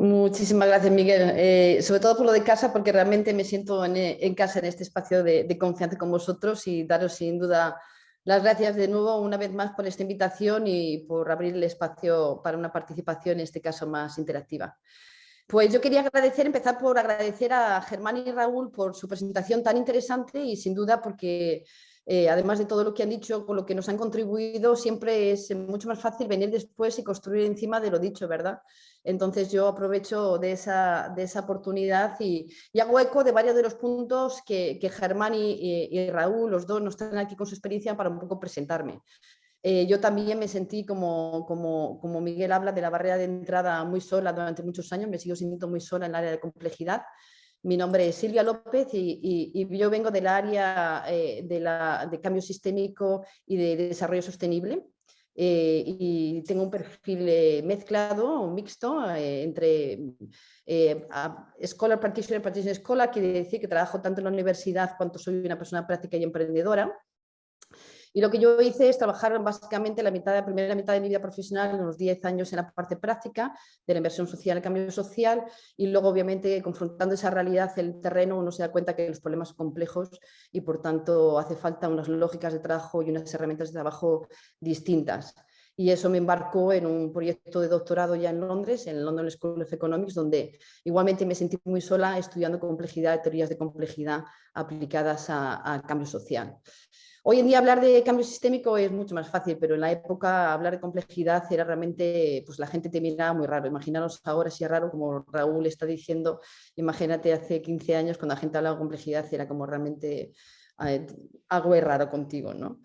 Muchísimas gracias, Miguel. Sobre todo por lo de casa, porque realmente me siento en casa en este espacio de confianza con vosotros y daros sin duda las gracias de nuevo una vez más por esta invitación y por abrir el espacio para una participación, en este caso más interactiva. Pues yo quería empezar por agradecer a Germán y Raúl por su presentación tan interesante y sin duda porque además de todo lo que han dicho, con lo que nos han contribuido, siempre es mucho más fácil venir después y construir encima de lo dicho, ¿verdad? Entonces yo aprovecho de esa oportunidad y hago eco de varios de los puntos que Germán y Raúl, los dos, nos están aquí con su experiencia para un poco presentarme. Yo también me sentí, como Miguel habla, de la barrera de entrada muy sola durante muchos años, me sigo sintiendo muy sola en el área de complejidad. Mi nombre es Silvia López y yo vengo del área de cambio sistémico y de desarrollo sostenible. Y tengo un perfil mezclado, mixto, entre Scholar Practitioner, Practitioner Scholar, quiere decir que trabajo tanto en la universidad cuanto soy una persona práctica y emprendedora. Y lo que yo hice es trabajar básicamente la primera mitad de mi vida profesional, unos 10 años en la parte práctica de la inversión social, el cambio social, y luego obviamente confrontando esa realidad en el terreno uno se da cuenta que los problemas son complejos y por tanto hace falta unas lógicas de trabajo y unas herramientas de trabajo distintas. Y eso me embarcó en un proyecto de doctorado ya en Londres, en el London School of Economics, donde igualmente me sentí muy sola estudiando complejidad, teorías de complejidad aplicadas al cambio social. Hoy en día hablar de cambio sistémico es mucho más fácil, pero en la época hablar de complejidad era realmente, pues la gente te miraba muy raro. Imaginaros ahora si es raro, como Raúl está diciendo, imagínate hace 15 años cuando la gente hablaba de complejidad era como realmente algo es raro contigo, ¿no?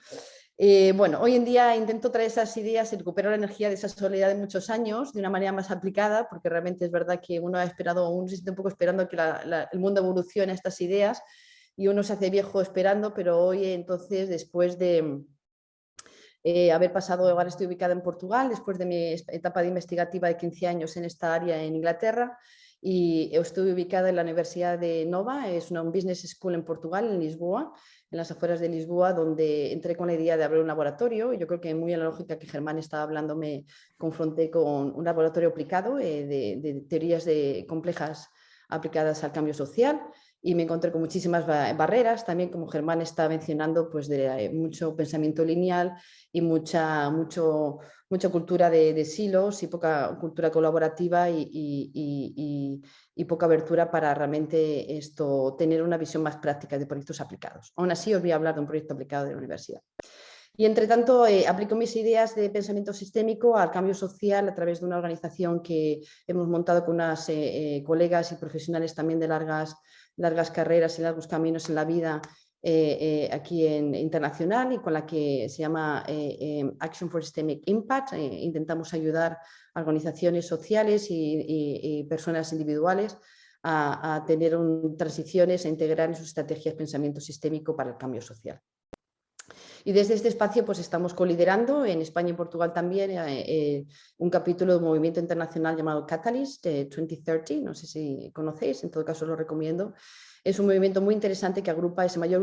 Bueno, hoy en día intento traer esas ideas y recuperar la energía de esa soledad de muchos años de una manera más aplicada, porque realmente es verdad que uno ha esperado, uno se siente un poco esperando que el mundo evolucione a estas ideas y uno se hace viejo esperando, pero hoy entonces, después de haber pasado, ahora estoy ubicada en Portugal, después de mi etapa de investigativa de 15 años en esta área en Inglaterra, y estoy ubicada en la Universidad de Nova, es una business school en Portugal, en Lisboa, en las afueras de Lisboa, donde entré con la idea de abrir un laboratorio. Yo creo que muy en la lógica que Germán estaba hablando, me confronté con un laboratorio aplicado de teorías complejas aplicadas al cambio social y me encontré con muchísimas barreras, también como Germán está mencionando, pues de mucho pensamiento lineal y mucha cultura de silos y poca cultura colaborativa y poca abertura para realmente tener una visión más práctica de proyectos aplicados. Aún así os voy a hablar de un proyecto aplicado de la universidad. Y entre tanto, aplico mis ideas de pensamiento sistémico al cambio social a través de una organización que hemos montado con unas colegas y profesionales también de largas carreras y largos caminos en la vida aquí internacional y con la que se llama Action for Systemic Impact. Intentamos ayudar a organizaciones sociales y personas individuales a tener transiciones e integrar en sus estrategias pensamiento sistémico para el cambio social. Y desde este espacio pues estamos coliderando en España y Portugal también un capítulo de un movimiento internacional llamado Catalyst 2030, no sé si conocéis, en todo caso lo recomiendo. Es un movimiento muy interesante que agrupa, ese mayor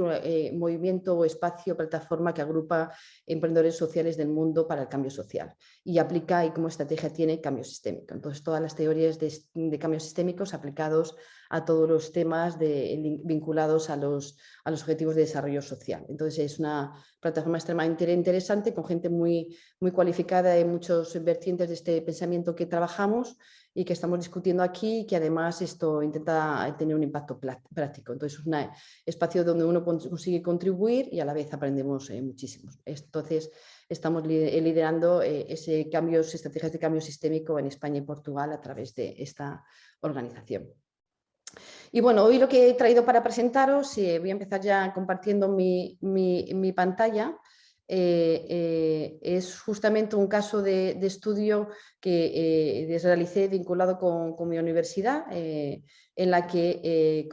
movimiento o espacio, plataforma que agrupa emprendedores sociales del mundo para el cambio social y aplica y como estrategia tiene cambio sistémico. Entonces todas las teorías de cambios sistémicos aplicados a todos los temas vinculados a los objetivos de desarrollo social. Entonces es una plataforma extremadamente interesante con gente muy cualificada en muchos vertientes de este pensamiento que trabajamos y que estamos discutiendo aquí y que además esto intenta tener un impacto práctico. Entonces es un espacio donde uno consigue contribuir y a la vez aprendemos muchísimo. Entonces estamos liderando estrategias de cambio sistémico en España y Portugal a través de esta organización. Y bueno, hoy lo que he traído para presentaros, voy a empezar ya compartiendo mi pantalla, es justamente un caso de estudio que realicé vinculado con mi universidad, en la que,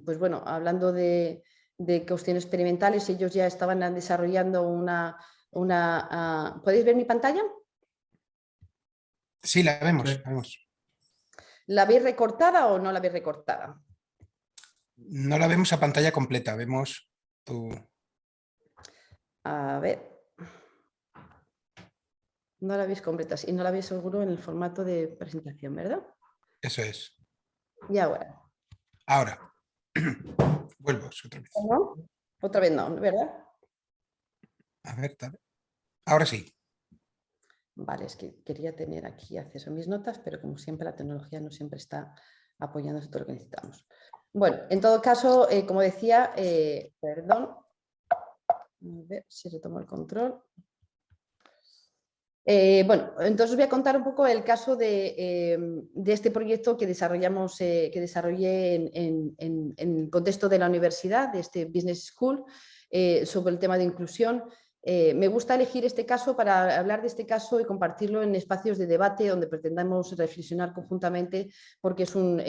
pues bueno, hablando de cuestiones experimentales, ellos ya estaban desarrollando ¿podéis ver mi pantalla? Sí, la vemos. ¿La veis recortada o no la veis recortada? No la vemos a pantalla completa, vemos tu... A ver. No la veis completa y no la veis seguro en el formato de presentación, ¿verdad? Eso es. Y ahora. Ahora, vuelvo otra vez. ¿No? Otra vez no, ¿verdad? A ver, ahora sí. Vale, es que quería tener aquí acceso a mis notas, pero como siempre la tecnología no siempre está apoyándose todo lo que necesitamos. Bueno, en todo caso, como decía, perdón, a ver si retomo el control. Bueno, entonces os voy a contar un poco el caso de este proyecto que desarrollamos, que desarrollé en el contexto de la universidad, de este Business School, sobre el tema de inclusión. Me gusta elegir este caso para hablar de este caso y compartirlo en espacios de debate donde pretendamos reflexionar conjuntamente, porque es un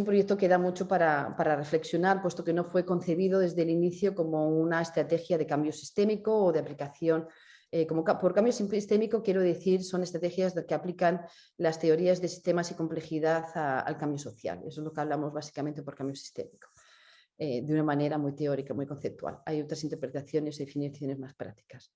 proyecto que da mucho para reflexionar, puesto que no fue concebido desde el inicio como una estrategia de cambio sistémico o de aplicación. Por cambio sistémico quiero decir, son estrategias que aplican las teorías de sistemas y complejidad al cambio social. Eso es lo que hablamos básicamente por cambio sistémico, de una manera muy teórica, muy conceptual. Hay otras interpretaciones y definiciones más prácticas.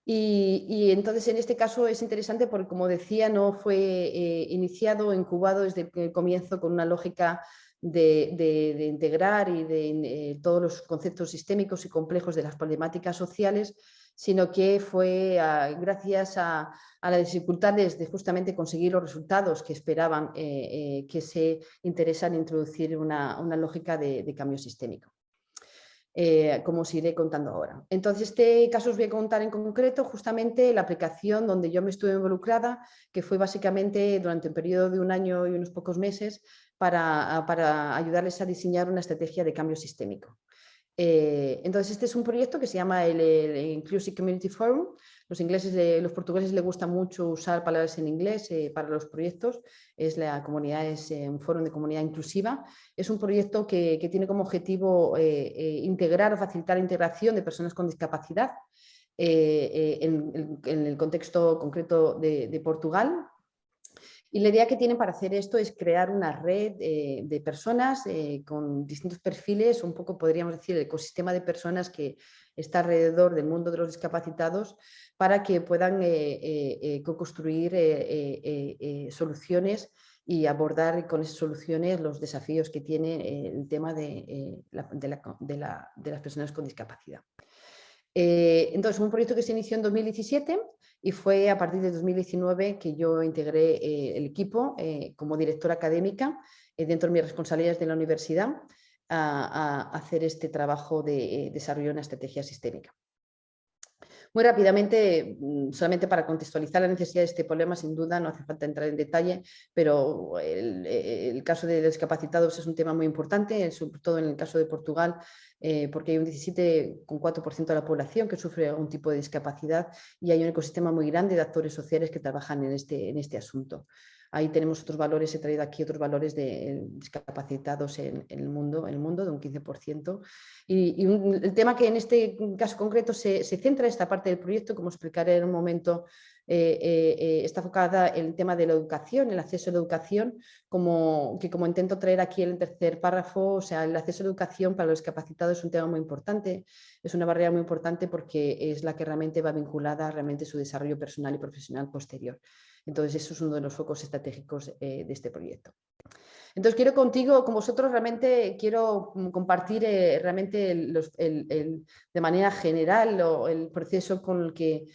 Y entonces en este caso es interesante porque, como decía, no fue iniciado, incubado desde el comienzo con una lógica de integrar y de todos los conceptos sistémicos y complejos de las problemáticas sociales, sino que fue gracias a las dificultades de justamente conseguir los resultados que esperaban, que se interesan en introducir una lógica de cambio sistémico. Como os iré contando ahora. Entonces, este caso os voy a contar en concreto justamente la aplicación donde yo me estuve involucrada, que fue básicamente durante un periodo de 1 año y unos pocos meses para ayudarles a diseñar una estrategia de cambio sistémico. Entonces, este es un proyecto que se llama el Inclusive Community Forum. Los portugueses les gusta mucho usar palabras en inglés para los proyectos. Es un foro de comunidad inclusiva. Es un proyecto que tiene como objetivo integrar o facilitar la integración de personas con discapacidad en el contexto concreto de Portugal. Y la idea que tienen para hacer esto es crear una red de personas con distintos perfiles, un poco podríamos decir el ecosistema de personas que está alrededor del mundo de los discapacitados, para que puedan co-construir soluciones y abordar con esas soluciones los desafíos que tiene el tema de las personas con discapacidad. Entonces, un proyecto que se inició en 2017 y fue a partir de 2019 que yo integré el equipo como directora académica dentro de mis responsabilidades de la universidad a hacer este trabajo de desarrollo de una estrategia sistémica. Muy rápidamente, solamente para contextualizar la necesidad de este problema, sin duda no hace falta entrar en detalle, pero el caso de los discapacitados es un tema muy importante, sobre todo en el caso de Portugal, porque hay un 17,4% de la población que sufre algún tipo de discapacidad y hay un ecosistema muy grande de actores sociales que trabajan en este asunto. Ahí tenemos otros valores, he traído aquí otros valores de discapacitados en el mundo de un 15%. El tema que en este caso concreto se centra en esta parte del proyecto, como explicaré en un momento, está enfocada en el tema de la educación, el acceso a la educación, como intento traer aquí en el tercer párrafo, o sea, el acceso a la educación para los discapacitados es un tema muy importante, es una barrera muy importante porque es la que realmente va vinculada a su desarrollo personal y profesional posterior. Entonces, eso es uno de los focos estratégicos de este proyecto. Entonces, quiero con vosotros realmente quiero compartir realmente de manera general el proceso con el que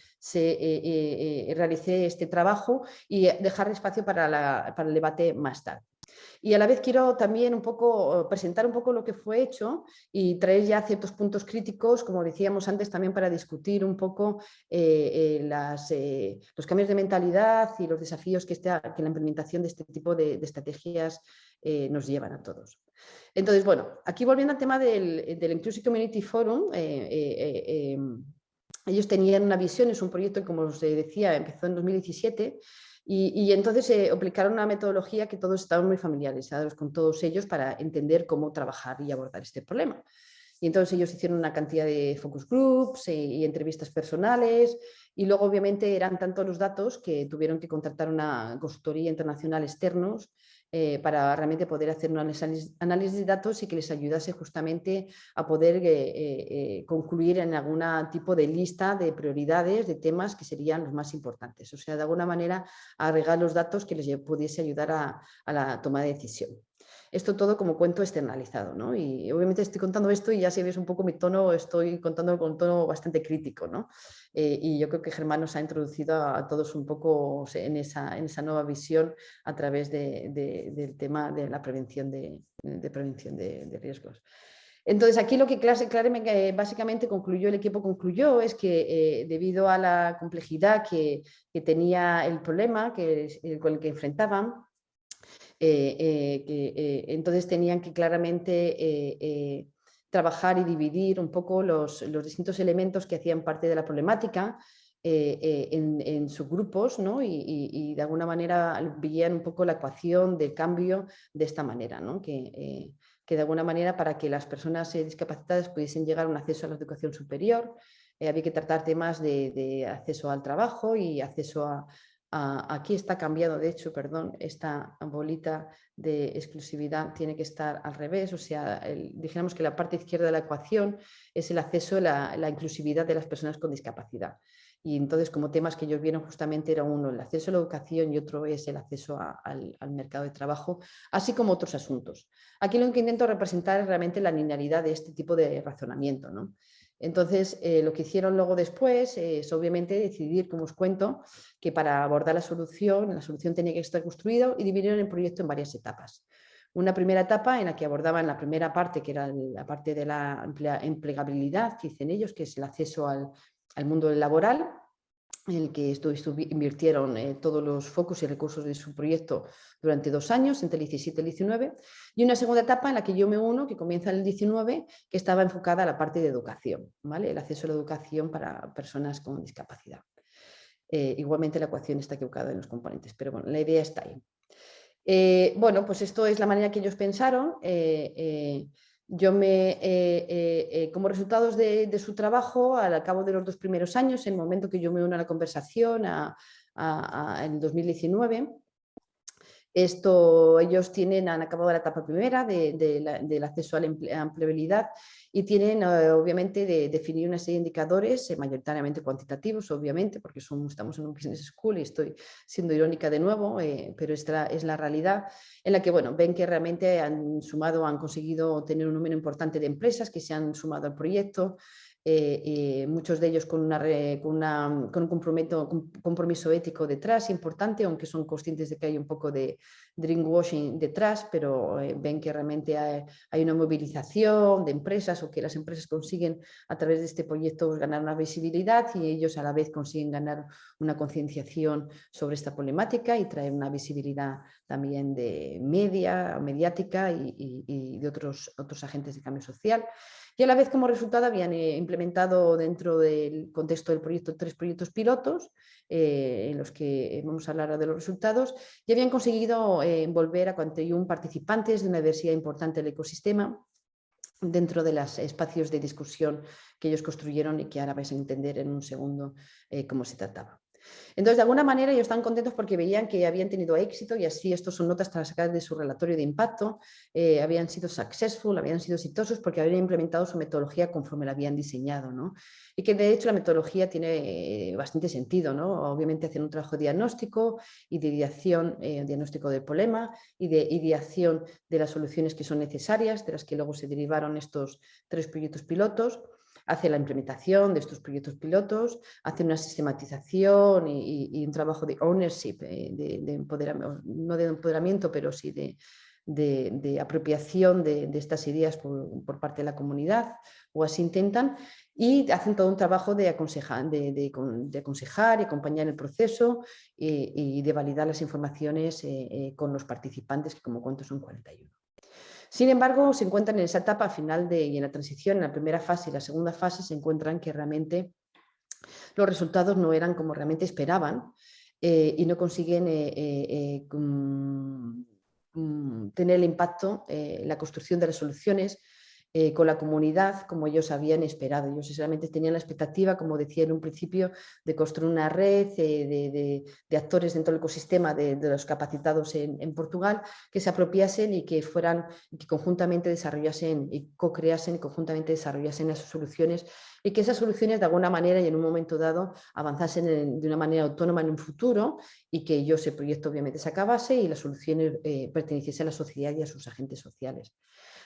realicé este trabajo y dejar espacio para el debate más tarde. Y a la vez quiero también presentar un poco lo que fue hecho y traer ya ciertos puntos críticos, como decíamos antes, también para discutir un poco los cambios de mentalidad y los desafíos que la implementación de este tipo de estrategias nos llevan a todos. Entonces, bueno, aquí volviendo al tema del Inclusive Community Forum, ellos tenían una visión, es un proyecto que, como os decía, empezó en 2017 y entonces aplicaron una metodología que todos estaban muy familiarizados con todos ellos para entender cómo trabajar y abordar este problema. Y entonces ellos hicieron una cantidad de focus groups y entrevistas personales y luego obviamente eran tantos los datos que tuvieron que contratar una consultoría internacional externos para realmente poder hacer un análisis de datos y que les ayudase justamente a poder concluir en algún tipo de lista de prioridades, de temas que serían los más importantes. O sea, de alguna manera agregar los datos que les pudiese ayudar a la toma de decisión. Esto todo como cuento externalizado, ¿no? Y obviamente estoy contando esto y ya si ves un poco mi tono, estoy contándolo con un tono bastante crítico, ¿no? Y yo creo que Germán nos ha introducido a todos un poco en esa nueva visión a través del tema de la prevención de riesgos. Entonces, aquí lo que básicamente el equipo concluyó es que debido a la complejidad que tenía el problema con el que enfrentaban, entonces tenían que claramente trabajar y dividir un poco los distintos elementos que hacían parte de la problemática en subgrupos, ¿no? Y de alguna manera veían un poco la ecuación del cambio de esta manera, ¿no? Que de alguna manera para que las personas discapacitadas pudiesen llegar a un acceso a la educación superior, había que tratar temas de acceso al trabajo y acceso aquí está cambiado, de hecho, perdón, esta bolita de exclusividad tiene que estar al revés, o sea, dijéramos que la parte izquierda de la ecuación es el acceso, la inclusividad de las personas con discapacidad. Y entonces, como temas que ellos vieron justamente era uno el acceso a la educación y otro es el acceso al mercado de trabajo, así como otros asuntos. Aquí lo que intento representar es realmente la linealidad de este tipo de razonamiento, ¿no? Entonces, lo que hicieron luego después es obviamente decidir, como os cuento, que para abordar la solución tenía que estar construida y dividieron el proyecto en varias etapas. Una primera etapa en la que abordaban la primera parte, que era la parte de la empleabilidad, que dicen ellos, que es el acceso al mundo laboral, en el que invirtieron todos los focos y recursos de su proyecto durante 2 años, entre el 17 y el 19, y una segunda etapa en la que yo me uno, que comienza en el 19, que estaba enfocada a la parte de educación, ¿vale? El acceso a la educación para personas con discapacidad. Igualmente la ecuación está equivocada en los componentes, pero bueno, la idea está ahí. Bueno, pues esto es la manera que ellos pensaron. Yo como resultados de su trabajo, al cabo de los 2 primeros años, en el momento que yo me uno a la conversación en 2019, ellos han acabado la etapa primera del acceso a la empleabilidad y tienen obviamente de definir una serie de indicadores mayoritariamente cuantitativos, obviamente, porque estamos en un business school y estoy siendo irónica de nuevo, pero esta es la realidad en la que bueno, ven que realmente han conseguido tener un número importante de empresas que se han sumado al proyecto. Muchos de ellos con un compromiso ético detrás importante, aunque son conscientes de que hay un poco de greenwashing detrás, pero ven que realmente hay una movilización de empresas o que las empresas consiguen a través de este proyecto ganar una visibilidad y ellos a la vez consiguen ganar una concienciación sobre esta problemática y traer una visibilidad también mediática y de otros agentes de cambio social. Y a la vez como resultado habían implementado dentro del contexto del proyecto 3 proyectos pilotos en los que vamos a hablar de los resultados y habían conseguido envolver a 41 participantes de una diversidad importante del ecosistema dentro de los espacios de discusión que ellos construyeron y que ahora vais a entender en un segundo cómo se trataba. Entonces, de alguna manera, ellos están contentos porque veían que habían tenido éxito y así estos son notas para sacar de su relatorio de impacto, habían sido successful, habían sido exitosos porque habían implementado su metodología conforme la habían diseñado, ¿no? Y que de hecho la metodología tiene bastante sentido, ¿no? Obviamente hacen un trabajo de diagnóstico y de ideación, diagnóstico del problema y de ideación de las soluciones que son necesarias, de las que luego se derivaron estos 3 proyectos pilotos. Hace la implementación de estos proyectos pilotos, hace una sistematización y un trabajo de ownership, de empoderamiento, no de empoderamiento, pero sí de apropiación de estas ideas por parte de la comunidad, o así intentan, y hacen todo un trabajo de aconsejar y acompañar el proceso y de validar las informaciones con los participantes, que como cuento son 41. Sin embargo, se encuentran en esa etapa final y en la transición, en la primera fase y la segunda fase, se encuentran que realmente los resultados no eran como realmente esperaban y no consiguen tener el impacto, la construcción de las soluciones con la comunidad como ellos habían esperado. Ellos sinceramente tenían la expectativa, como decía en un principio, de construir una red de actores dentro del ecosistema de los capacitados en Portugal, que se apropiasen y que conjuntamente desarrollasen y co-creasen y conjuntamente desarrollasen esas soluciones, y que esas soluciones de alguna manera y en un momento dado avanzasen de una manera autónoma en un futuro, y que ese proyecto obviamente se acabase y las soluciones perteneciesen a la sociedad y a sus agentes sociales.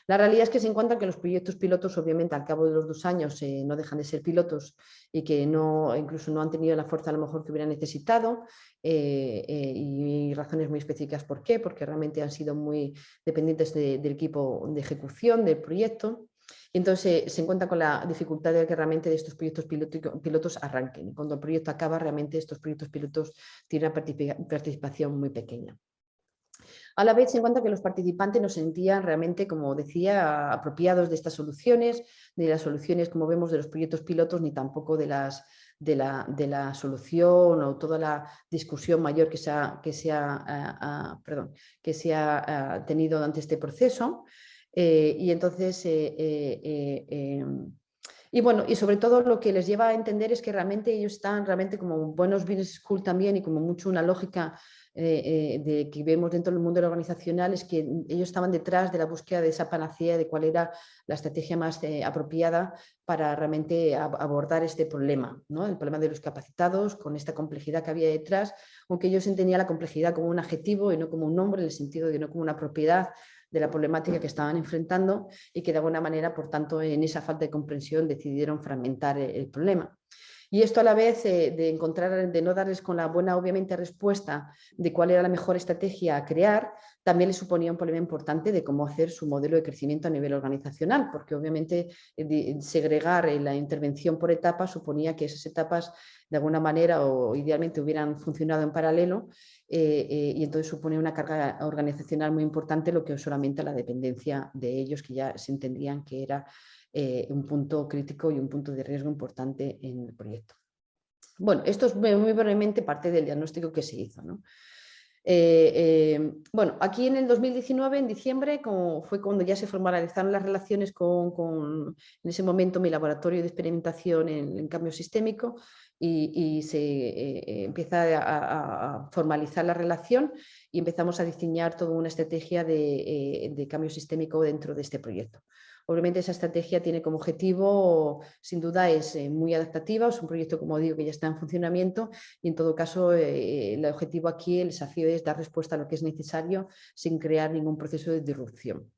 La realidad es que se encuentran que los proyectos pilotos, obviamente, al cabo de los 2 años no dejan de ser pilotos, y que incluso no han tenido la fuerza a lo mejor que hubieran necesitado, y razones muy específicas por qué, porque realmente han sido muy dependientes del equipo de ejecución del proyecto. Y entonces se encuentra con la dificultad de que realmente estos proyectos pilotos arranquen. Y cuando el proyecto acaba, realmente estos proyectos pilotos tienen una participación muy pequeña. A la vez se encuentra que los participantes no se sentían realmente, como decía, apropiados de estas soluciones, de las soluciones, como vemos, de los proyectos pilotos, ni tampoco de la solución o toda la discusión mayor que se ha tenido durante este proceso. Y entonces, y bueno, y sobre todo lo que les lleva a entender es que realmente ellos están realmente como buenos business school también, y como mucho una lógica de que vemos dentro del mundo organizacional, es que ellos estaban detrás de la búsqueda de esa panacea de cuál era la estrategia más apropiada para realmente abordar este problema, ¿no? El problema de los capacitados, con esta complejidad que había detrás, aunque ellos entendían la complejidad como un adjetivo y no como un nombre, en el sentido de no como una propiedad de la problemática que estaban enfrentando, y que de alguna manera, por tanto, en esa falta de comprensión decidieron fragmentar el problema. Y esto a la vez de no darles con la buena, obviamente, respuesta de cuál era la mejor estrategia a crear, también les suponía un problema importante de cómo hacer su modelo de crecimiento a nivel organizacional, porque obviamente segregar la intervención por etapas suponía que esas etapas de alguna manera o idealmente hubieran funcionado en paralelo, y entonces supone una carga organizacional muy importante, lo que solamente la dependencia de ellos, que ya se entendían que era un punto crítico y un punto de riesgo importante en el proyecto. Bueno, esto es muy brevemente parte del diagnóstico que se hizo, ¿no? Bueno, aquí en el 2019, en diciembre, fue cuando ya se formalizaron las relaciones en ese momento, mi laboratorio de experimentación en cambio sistémico, y se empieza a formalizar la relación, y empezamos a diseñar toda una estrategia de cambio sistémico dentro de este proyecto. Obviamente esa estrategia tiene como objetivo, sin duda, es muy adaptativa, es un proyecto, como digo, que ya está en funcionamiento, y en todo caso el objetivo aquí, el desafío, es dar respuesta a lo que es necesario sin crear ningún proceso de disrupción.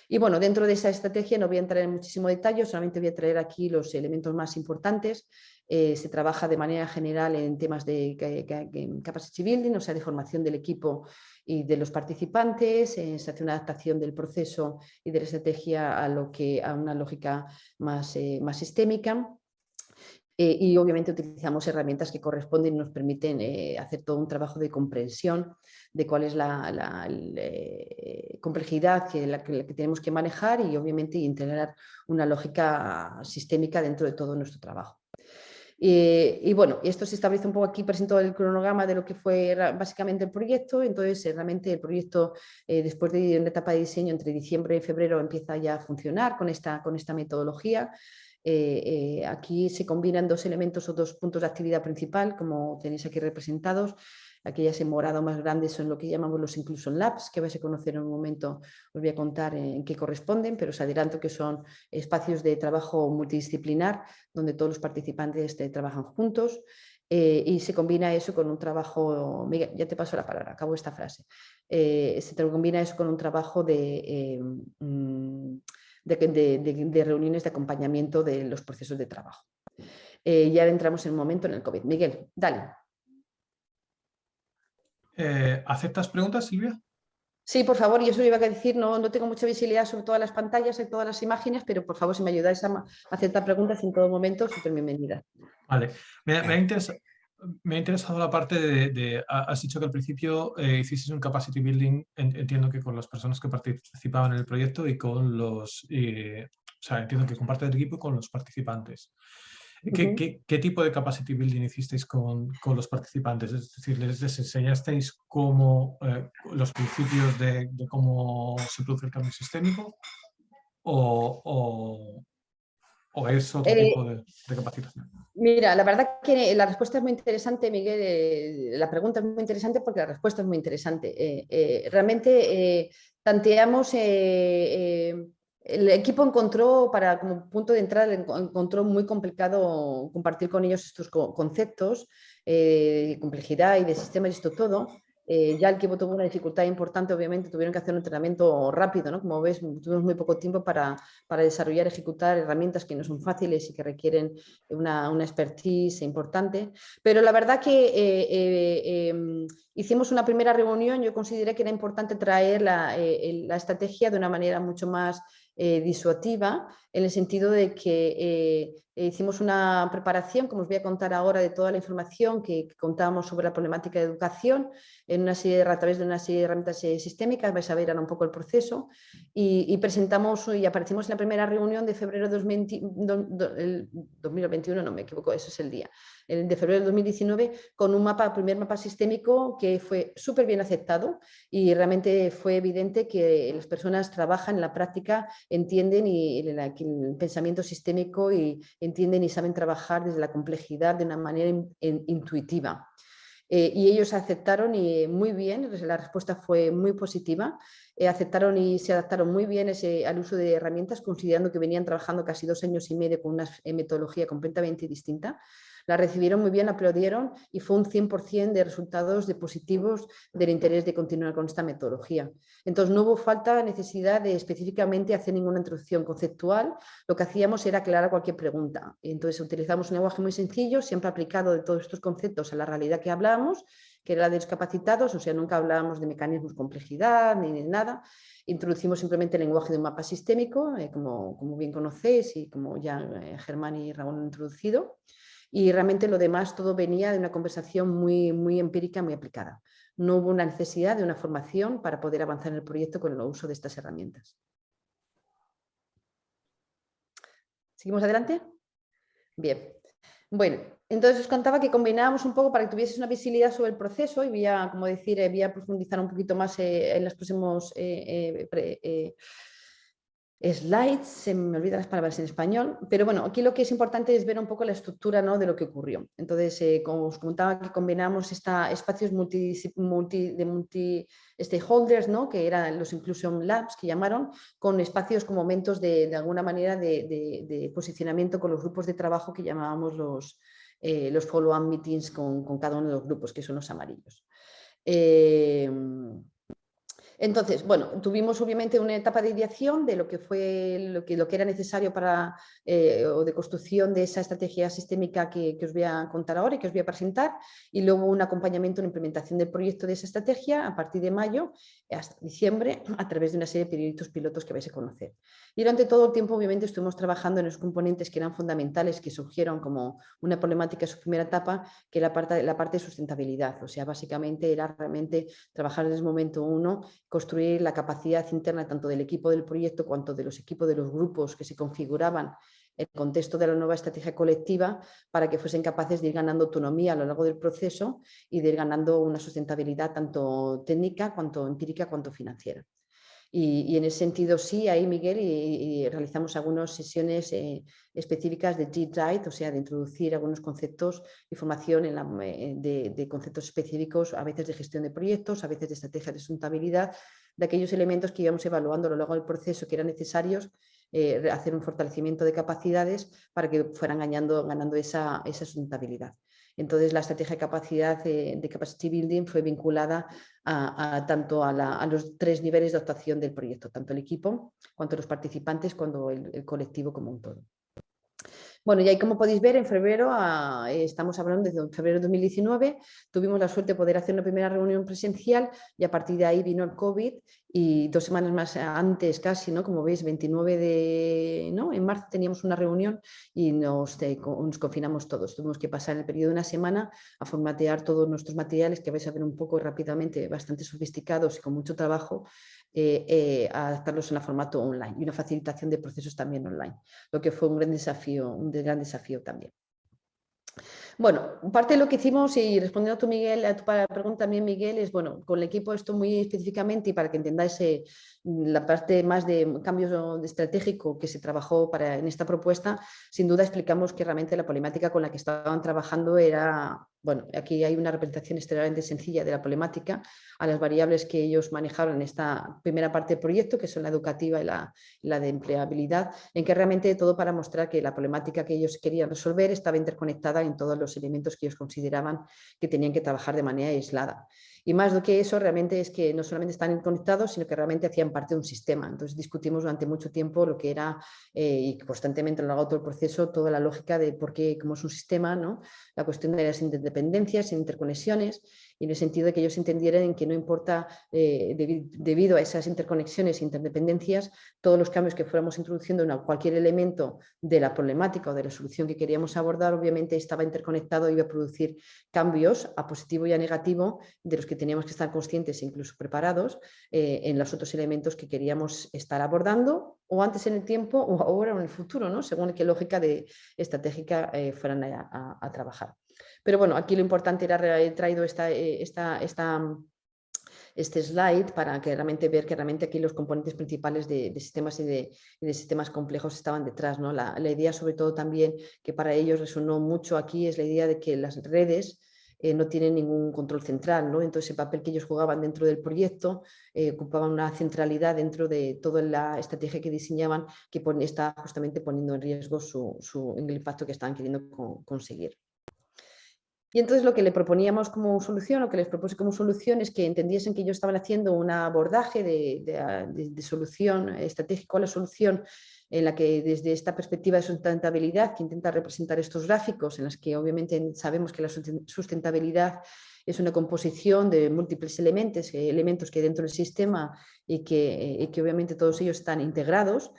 Y bueno, dentro de esa estrategia no voy a entrar en muchísimo detalle, solamente voy a traer aquí los elementos más importantes. Se trabaja de manera general en temas de capacity building, o sea, de formación del equipo y de los participantes. Se hace una adaptación del proceso y de la estrategia a una lógica más sistémica. Y obviamente utilizamos herramientas que corresponden y nos permiten hacer todo un trabajo de comprensión de cuál es la complejidad que tenemos que manejar, y obviamente integrar una lógica sistémica dentro de todo nuestro trabajo. Y bueno, esto se establece un poco aquí, presento el cronograma de lo que fue básicamente el proyecto. Entonces realmente el proyecto, después de una etapa de diseño entre diciembre y febrero, empieza ya a funcionar con esta metodología. Aquí se combinan 2 elementos o 2 puntos de actividad principal, como tenéis aquí representados. Aquellas en morado más grandes son lo que llamamos los Inclusion Labs, que vais a conocer en un momento. Os voy a contar en qué corresponden, pero os adelanto que son espacios de trabajo multidisciplinar donde todos los participantes trabajan juntos, y se combina eso con un trabajo, Miguel, ya te paso la palabra, acabo esta frase, se combina eso con un trabajo de reuniones de acompañamiento de los procesos de trabajo. Ya entramos en un momento en el COVID. Miguel, dale. ¿Aceptas preguntas, Silvia? Sí, por favor, y eso iba a decir, no tengo mucha visibilidad sobre todas las pantallas y todas las imágenes, pero por favor, si me ayudáis a aceptar preguntas en todo momento, súper bienvenida. Vale, me ha interesado la parte has dicho que al principio hicisteis un capacity building, entiendo que con las personas que participaban en el proyecto y con o sea, entiendo que con parte del equipo y con los participantes. ¿Qué tipo de capacity building hicisteis con los participantes? Es decir, ¿les enseñasteis los principios de cómo se produce el cambio sistémico? o es otro tipo de capacitación? Mira, la verdad que la respuesta es muy interesante, Miguel. La pregunta es muy interesante porque la respuesta es muy interesante. Realmente tanteamos, el equipo encontró, como punto de entrada, encontró muy complicado compartir con ellos estos conceptos de complejidad y de sistemas y esto todo. Ya el equipo tuvo una dificultad importante, obviamente tuvieron que hacer un entrenamiento rápido, ¿no? Como ves, tuvimos muy poco tiempo para desarrollar, ejecutar herramientas que no son fáciles y que requieren una expertise importante, pero la verdad que hicimos una primera reunión. Yo consideré que era importante traer la estrategia de una manera mucho más disuasiva, en el sentido de que hicimos una preparación, como os voy a contar ahora, de toda la información que contábamos sobre la problemática de educación a través de una serie de herramientas sistémicas. Vais a ver ahora un poco el proceso, y presentamos y aparecimos en la primera reunión de febrero de 2021, no me equivoco, eso es el día, el de febrero de 2019, con un primer mapa sistémico que fue súper bien aceptado, y realmente fue evidente que las personas trabajan en la práctica, entienden el pensamiento sistémico, y entienden y saben trabajar desde la complejidad de una manera intuitiva. Y ellos aceptaron y muy bien, la respuesta fue muy positiva. Aceptaron y se adaptaron muy bien al uso de herramientas, considerando que venían trabajando casi 2 años y medio con una metodología completamente distinta. La recibieron muy bien, la aplaudieron, y fue un 100% de resultados positivos del interés de continuar con esta metodología. Entonces no hubo necesidad de específicamente hacer ninguna introducción conceptual. Lo que hacíamos era aclarar cualquier pregunta. Entonces utilizamos un lenguaje muy sencillo, siempre aplicado de todos estos conceptos a la realidad que hablábamos, que era la de discapacitados, o sea, nunca hablábamos de mecanismos, complejidad, ni de nada. Introducimos simplemente el lenguaje de un mapa sistémico, como bien conocéis y como ya Germán y Raúl han introducido. Y realmente lo demás todo venía de una conversación muy, muy empírica, muy aplicada. No hubo una necesidad de una formación para poder avanzar en el proyecto con el uso de estas herramientas. ¿Seguimos adelante? Bien. Bueno, entonces os contaba que combinábamos un poco para que tuvieses una visibilidad sobre el proceso, y voy a profundizar un poquito más en los próximos slides. Se me olvidan las palabras en español, pero bueno, aquí lo que es importante es ver un poco la estructura, ¿no?, de lo que ocurrió. Entonces, como os comentaba, que combinamos espacios multi stakeholders, ¿no?, que eran los Inclusion Labs, que llamaron, con espacios con momentos de alguna manera de posicionamiento con los grupos de trabajo que llamábamos los follow-up meetings con cada uno de los grupos, que son los amarillos. Entonces, bueno, tuvimos obviamente una etapa de ideación de lo que era necesario o de construcción de esa estrategia sistémica que os voy a contar ahora y que os voy a presentar, y luego un acompañamiento en la implementación del proyecto de esa estrategia a partir de mayo hasta diciembre, a través de una serie de proyectos pilotos que vais a conocer. Y durante todo el tiempo, obviamente, estuvimos trabajando en los componentes que eran fundamentales, que surgieron como una problemática en su primera etapa, que era la parte de sustentabilidad. O sea, básicamente era realmente trabajar desde el momento 1, construir la capacidad interna tanto del equipo del proyecto cuanto de los equipos de los grupos que se configuraban en el contexto de la nueva estrategia colectiva, para que fuesen capaces de ir ganando autonomía a lo largo del proceso y de ir ganando una sustentabilidad tanto técnica, cuanto empírica, cuanto financiera. Y en ese sentido, sí, ahí, Miguel, y realizamos algunas sesiones específicas de deep dive, o sea, de introducir algunos conceptos y formación de conceptos específicos, a veces de gestión de proyectos, a veces de estrategias de sustentabilidad, de aquellos elementos que íbamos evaluando a lo largo del proceso que eran necesarios, hacer un fortalecimiento de capacidades para que fueran ganando esa sustentabilidad. Entonces, la estrategia de capacidad de Capacity Building fue vinculada tanto a los 3 niveles de actuación del proyecto, tanto el equipo, cuanto los participantes, cuanto el colectivo como un todo. Bueno, y ahí, como podéis ver, en febrero, estamos hablando de febrero de 2019, tuvimos la suerte de poder hacer una primera reunión presencial, y a partir de ahí vino el COVID, y 2 semanas más antes casi, ¿no?, como veis, 29 en marzo teníamos una reunión y nos confinamos todos. Tuvimos que pasar el periodo de una semana a formatear todos nuestros materiales, que vais a ver un poco rápidamente, bastante sofisticados y con mucho trabajo, a adaptarlos en formato online, y una facilitación de procesos también online, lo que fue un gran desafío también. Bueno, parte de lo que hicimos, y respondiendo a tu, Miguel, a tu pregunta también, Miguel, es, bueno, con el equipo esto muy específicamente y para que entendáis la parte más de cambio estratégico que se trabajó en esta propuesta, sin duda explicamos que realmente la problemática con la que estaban trabajando era, bueno, aquí hay una representación extremadamente sencilla de la problemática, a las variables que ellos manejaron en esta primera parte del proyecto, que son la educativa y la de empleabilidad, en que realmente todo para mostrar que la problemática que ellos querían resolver estaba interconectada en todos los elementos que ellos consideraban que tenían que trabajar de manera aislada. Y más do que eso, realmente es que no solamente están conectados, sino que realmente hacían parte de un sistema. Entonces discutimos durante mucho tiempo lo que era, y constantemente a lo largo de todo el proceso, toda la lógica de por qué, cómo es un sistema, ¿no? La cuestión de las interdependencias, interconexiones, y en el sentido de que ellos entendieran que no importa, debido a esas interconexiones e interdependencias, todos los cambios que fuéramos introduciendo en cualquier elemento de la problemática o de la solución que queríamos abordar, obviamente estaba interconectado y iba a producir cambios a positivo y a negativo de los que teníamos que estar conscientes e incluso preparados en los otros elementos que queríamos estar abordando, o antes en el tiempo o ahora o en el futuro, ¿no? Según qué lógica estratégica fueran a trabajar. Pero bueno, aquí lo importante era, he traído este slide para que realmente ver que realmente aquí los componentes principales de sistemas y de sistemas complejos estaban detrás, ¿no? La idea sobre todo también que para ellos resonó mucho aquí es la idea de que las redes no tienen ningún control central, ¿no? Entonces el papel que ellos jugaban dentro del proyecto ocupaban una centralidad dentro de toda la estrategia que diseñaban, que está justamente poniendo en riesgo el impacto que estaban queriendo conseguir. Y entonces lo que le proponíamos como solución, lo que les propuse como solución es que entendiesen que ellos estaban haciendo un abordaje de solución estratégico a la solución, en la que desde esta perspectiva de sustentabilidad que intenta representar estos gráficos, en las que obviamente sabemos que la sustentabilidad es una composición de múltiples elementos que hay dentro del sistema y que obviamente todos ellos están integrados.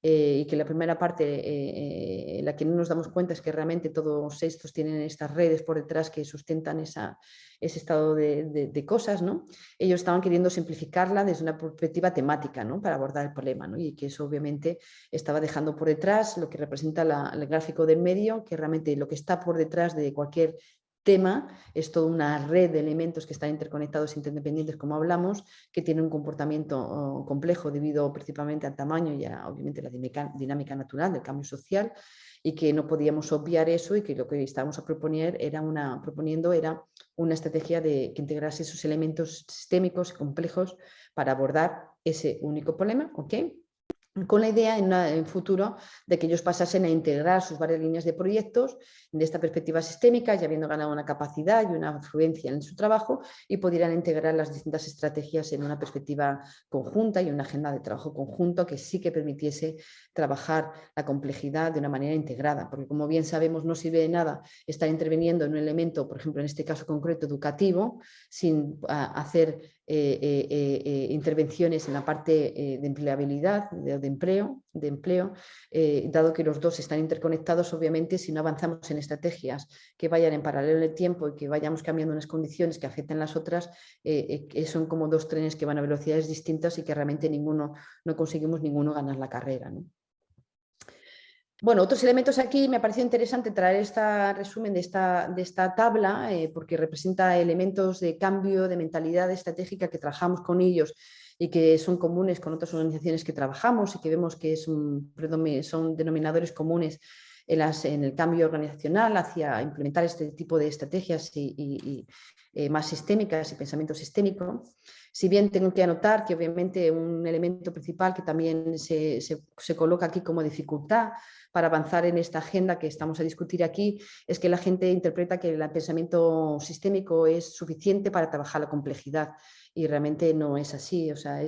Y que la primera parte, la que no nos damos cuenta es que realmente todos estos tienen estas redes por detrás que sustentan ese estado de cosas, ¿no? Ellos estaban queriendo simplificarla desde una perspectiva temática, ¿no? Para abordar el problema, ¿no? Y que eso obviamente estaba dejando por detrás lo que representa el gráfico del medio, que realmente lo que está por detrás de cualquier tema es toda una red de elementos que están interconectados e interdependientes, como hablamos, que tienen un comportamiento complejo debido principalmente al tamaño y a, obviamente, la dinámica natural del cambio social, y que no podíamos obviar eso, y que lo que estábamos proponiendo era una estrategia que integrase esos elementos sistémicos y complejos para abordar ese único problema, ¿ok? Con la idea en futuro de que ellos pasasen a integrar sus varias líneas de proyectos de esta perspectiva sistémica, ya habiendo ganado una capacidad y una fluencia en su trabajo, y pudieran integrar las distintas estrategias en una perspectiva conjunta y una agenda de trabajo conjunto que sí que permitiese trabajar la complejidad de una manera integrada, porque como bien sabemos no sirve de nada estar interviniendo en un elemento, por ejemplo en este caso concreto educativo, sin hacer intervenciones en la parte de empleabilidad, de empleo, dado que los dos están interconectados. Obviamente, si no avanzamos en estrategias que vayan en paralelo en el tiempo y que vayamos cambiando unas condiciones que afecten las otras, son como dos trenes que van a velocidades distintas y que realmente no conseguimos ninguno ganar la carrera, ¿no? Bueno, otros elementos aquí me ha parecido interesante traer este resumen de esta tabla, porque representa elementos de cambio de mentalidad estratégica que trabajamos con ellos y que son comunes con otras organizaciones que trabajamos, y que vemos que son denominadores comunes en el cambio organizacional hacia implementar este tipo de estrategias y más sistémicas y pensamiento sistémico. Si bien tengo que anotar que obviamente un elemento principal que también se coloca aquí como dificultad para avanzar en esta agenda que estamos a discutir aquí, es que la gente interpreta que el pensamiento sistémico es suficiente para trabajar la complejidad, y realmente no es así. O sea,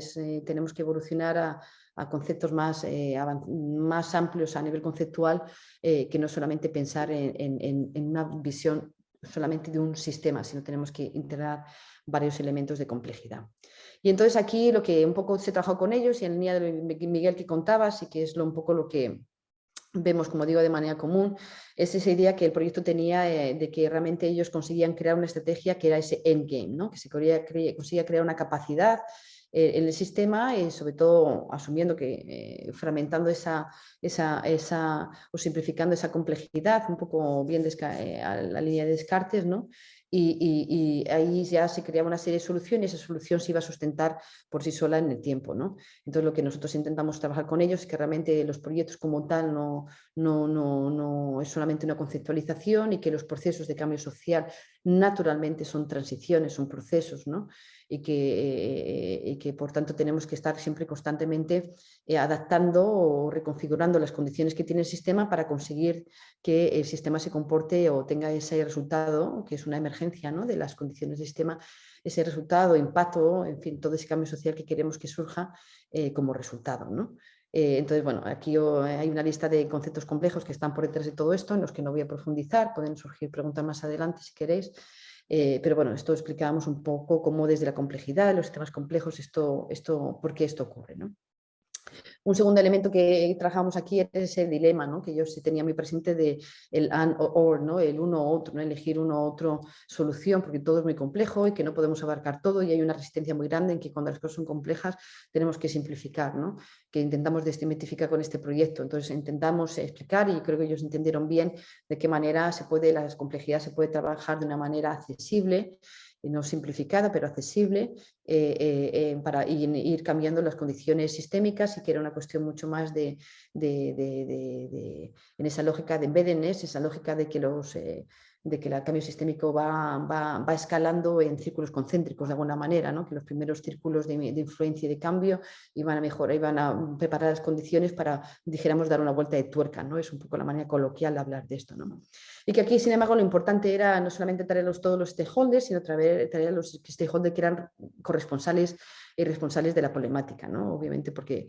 tenemos que evolucionar a conceptos más amplios a nivel conceptual, que no solamente pensar en una visión solamente de un sistema, sino tenemos que integrar varios elementos de complejidad. Y entonces aquí lo que un poco se trabajó con ellos, y en línea de Miguel que contabas, y que es un poco lo que vemos, como digo, de manera común, es esa idea que el proyecto tenía de que realmente ellos conseguían crear una estrategia que era ese endgame, ¿no? Que se conseguía crear una capacidad en el sistema, y sobre todo asumiendo que fragmentando o simplificando esa complejidad, un poco bien a la línea de Descartes, ¿no? Y ahí ya se creaba una serie de soluciones y esa solución se iba a sustentar por sí sola en el tiempo, ¿no? Entonces lo que nosotros intentamos trabajar con ellos es que realmente los proyectos como tal no es solamente una conceptualización, y que los procesos de cambio social naturalmente son transiciones, son procesos, ¿no? Y que por tanto tenemos que estar siempre constantemente adaptando o reconfigurando las condiciones que tiene el sistema para conseguir que el sistema se comporte o tenga ese resultado, que es una emergencia, ¿no?, de las condiciones del sistema, ese resultado, impacto, en fin, todo ese cambio social que queremos que surja como resultado, ¿no? Entonces, bueno, aquí hay una lista de conceptos complejos que están por detrás de todo esto, en los que no voy a profundizar, pueden surgir preguntas más adelante si queréis, pero bueno, esto explicábamos un poco cómo desde la complejidad, los sistemas complejos, por qué esto ocurre, ¿no? Un segundo elemento que trabajamos aquí es ese dilema, ¿no?, que yo sí tenía muy presente, de el and o or, ¿no?, el uno u otro, ¿no?, elegir uno u otro solución, porque todo es muy complejo y que no podemos abarcar todo, y hay una resistencia muy grande en que cuando las cosas son complejas tenemos que simplificar, ¿no?, que intentamos desmitificar con este proyecto. Entonces intentamos explicar, y creo que ellos entendieron bien, de qué manera las complejidades se puede trabajar de una manera accesible, no simplificada, pero accesible, para ir cambiando las condiciones sistémicas, y que era una cuestión mucho más en esa lógica de embeddedness, esa lógica de que el cambio sistémico va escalando en círculos concéntricos de alguna manera, ¿no?, que los primeros círculos de influencia y de cambio iban a mejorar, iban a preparar las condiciones para, dijéramos, dar una vuelta de tuerca, ¿no? Es un poco la manera coloquial de hablar de esto, ¿no? Y que aquí, sin embargo, lo importante era no solamente traer todos los stakeholders, sino traer a los stakeholders que eran corresponsales y responsables de la problemática, ¿no? Obviamente porque,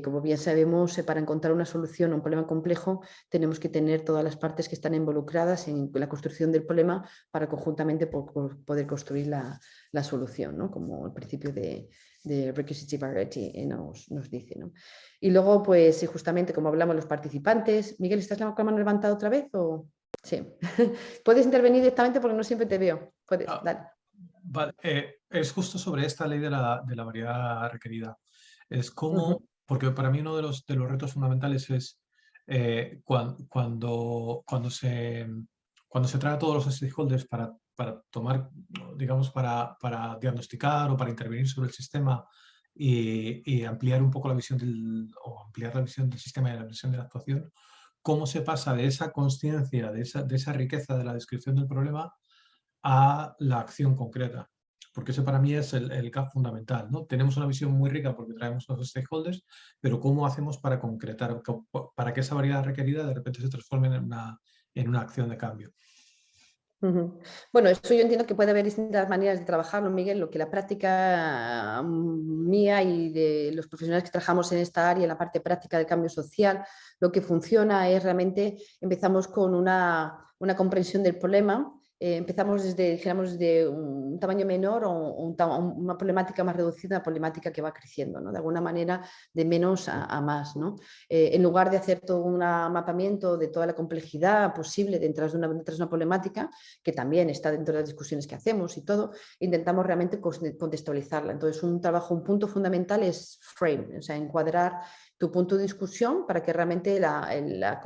como bien sabemos, para encontrar una solución a un problema complejo tenemos que tener todas las partes que están involucradas en la construcción del problema para conjuntamente poder construir la solución, ¿no?, como el principio de Recursive nos dice, ¿no? Y luego, pues justamente como hablamos los participantes, Miguel, ¿estás con la mano levantada otra vez? ¿O? Sí. Puedes intervenir directamente porque no siempre te veo. Puedes, dale. Vale, es justo sobre esta ley de la variedad requerida. Es como, porque para mí uno de los retos fundamentales es cuando se trae a todos los stakeholders para tomar, digamos, para diagnosticar o para intervenir sobre el sistema y ampliar un poco la visión ampliar la visión del sistema y la visión de la actuación, cómo se pasa de esa consciencia, de esa riqueza de la descripción del problema a la acción concreta. Porque ese para mí es el gap fundamental, ¿no? Tenemos una visión muy rica porque traemos los stakeholders, pero ¿cómo hacemos para concretar, para que esa variedad requerida de repente se transforme en una acción de cambio? Bueno, eso yo entiendo que puede haber distintas maneras de trabajarlo, Miguel. Lo que la práctica mía y de los profesionales que trabajamos en esta área, en la parte práctica del cambio social, lo que funciona es realmente, empezamos con una comprensión del problema. Empezamos desde un tamaño menor o una problemática más reducida, una problemática que va creciendo, ¿no?, de alguna manera, de menos a más, ¿no? En lugar de hacer todo un mapamiento de toda la complejidad posible detrás de una problemática, que también está dentro de las discusiones que hacemos y todo, intentamos realmente contextualizarla. Entonces, un punto fundamental es frame, o sea, encuadrar tu punto de discusión para que realmente la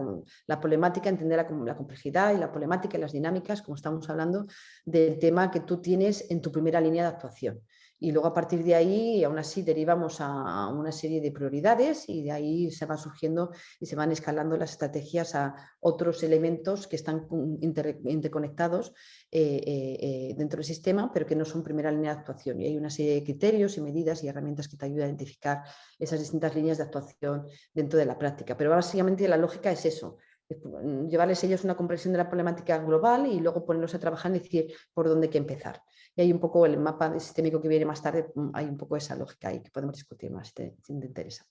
problemática, entender la complejidad y la problemática y las dinámicas, como estamos hablando, del tema que tú tienes en tu primera línea de actuación. Y luego a partir de ahí, aún así, derivamos a una serie de prioridades, y de ahí se van surgiendo y se van escalando las estrategias a otros elementos que están interconectados dentro del sistema, pero que no son primera línea de actuación. Y hay una serie de criterios y medidas y herramientas que te ayudan a identificar esas distintas líneas de actuación dentro de la práctica. Pero básicamente la lógica es eso: llevarles ellos una comprensión de la problemática global y luego ponerlos a trabajar y decir por dónde hay que empezar. Y hay un poco el mapa sistémico que viene más tarde, hay un poco esa lógica ahí que podemos discutir más si te interesa.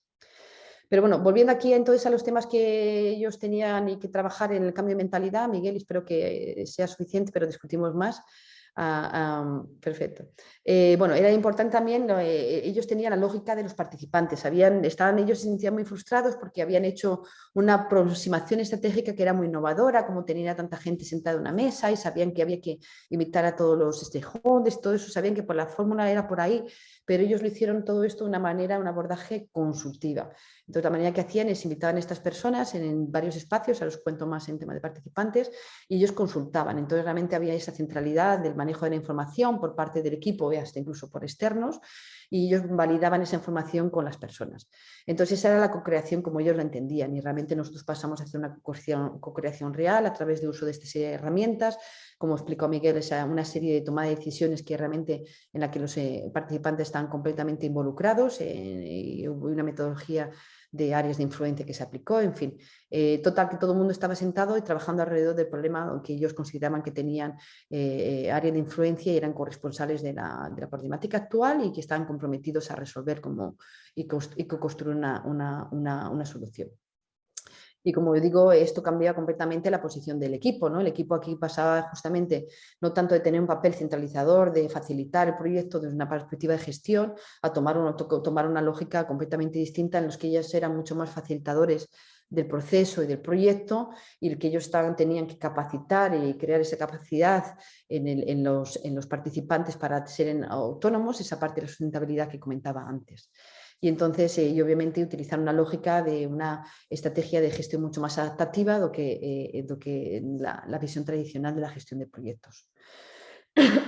Pero bueno, volviendo aquí entonces a los temas que ellos tenían y que trabajar en el cambio de mentalidad, Miguel, espero que sea suficiente, pero discutimos más. Perfecto. Bueno, era importante también, ellos tenían la lógica de los participantes, estaban ellos inicialmente muy frustrados porque habían hecho una aproximación estratégica que era muy innovadora, como tenía tanta gente sentada en una mesa y sabían que había que invitar a todos los stakeholders, todo eso, sabían que por la fórmula era por ahí, pero ellos lo hicieron todo esto de una manera, un abordaje consultiva. Entonces, la manera que hacían es invitaban a estas personas en varios espacios, ahora os cuento más en tema de participantes, y ellos consultaban. Entonces, realmente había esa centralidad del manejo de la información por parte del equipo y hasta incluso por externos, y ellos validaban esa información con las personas. Entonces, esa era la co-creación como ellos la entendían, y realmente nosotros pasamos a hacer una co-creación real a través de uso de estas herramientas. Como explicó Miguel, es una serie de toma de decisiones que realmente en la que los participantes están completamente involucrados, y hubo una metodología de áreas de influencia que se aplicó, en fin. Total, que todo el mundo estaba sentado y trabajando alrededor del problema que ellos consideraban que tenían área de influencia y eran corresponsables de la problemática actual y que estaban comprometidos a resolver y construir una solución. Y como digo, esto cambia completamente la posición del equipo, ¿no? El equipo aquí pasaba justamente no tanto de tener un papel centralizador, de facilitar el proyecto desde una perspectiva de gestión, a tomar una lógica completamente distinta en los que ellos eran mucho más facilitadores del proceso y del proyecto, y el que ellos tenían que capacitar y crear esa capacidad en los participantes para ser autónomos, esa parte de la sustentabilidad que comentaba antes. Y entonces, y obviamente utilizar una lógica de una estrategia de gestión mucho más adaptativa do que la visión tradicional de la gestión de proyectos.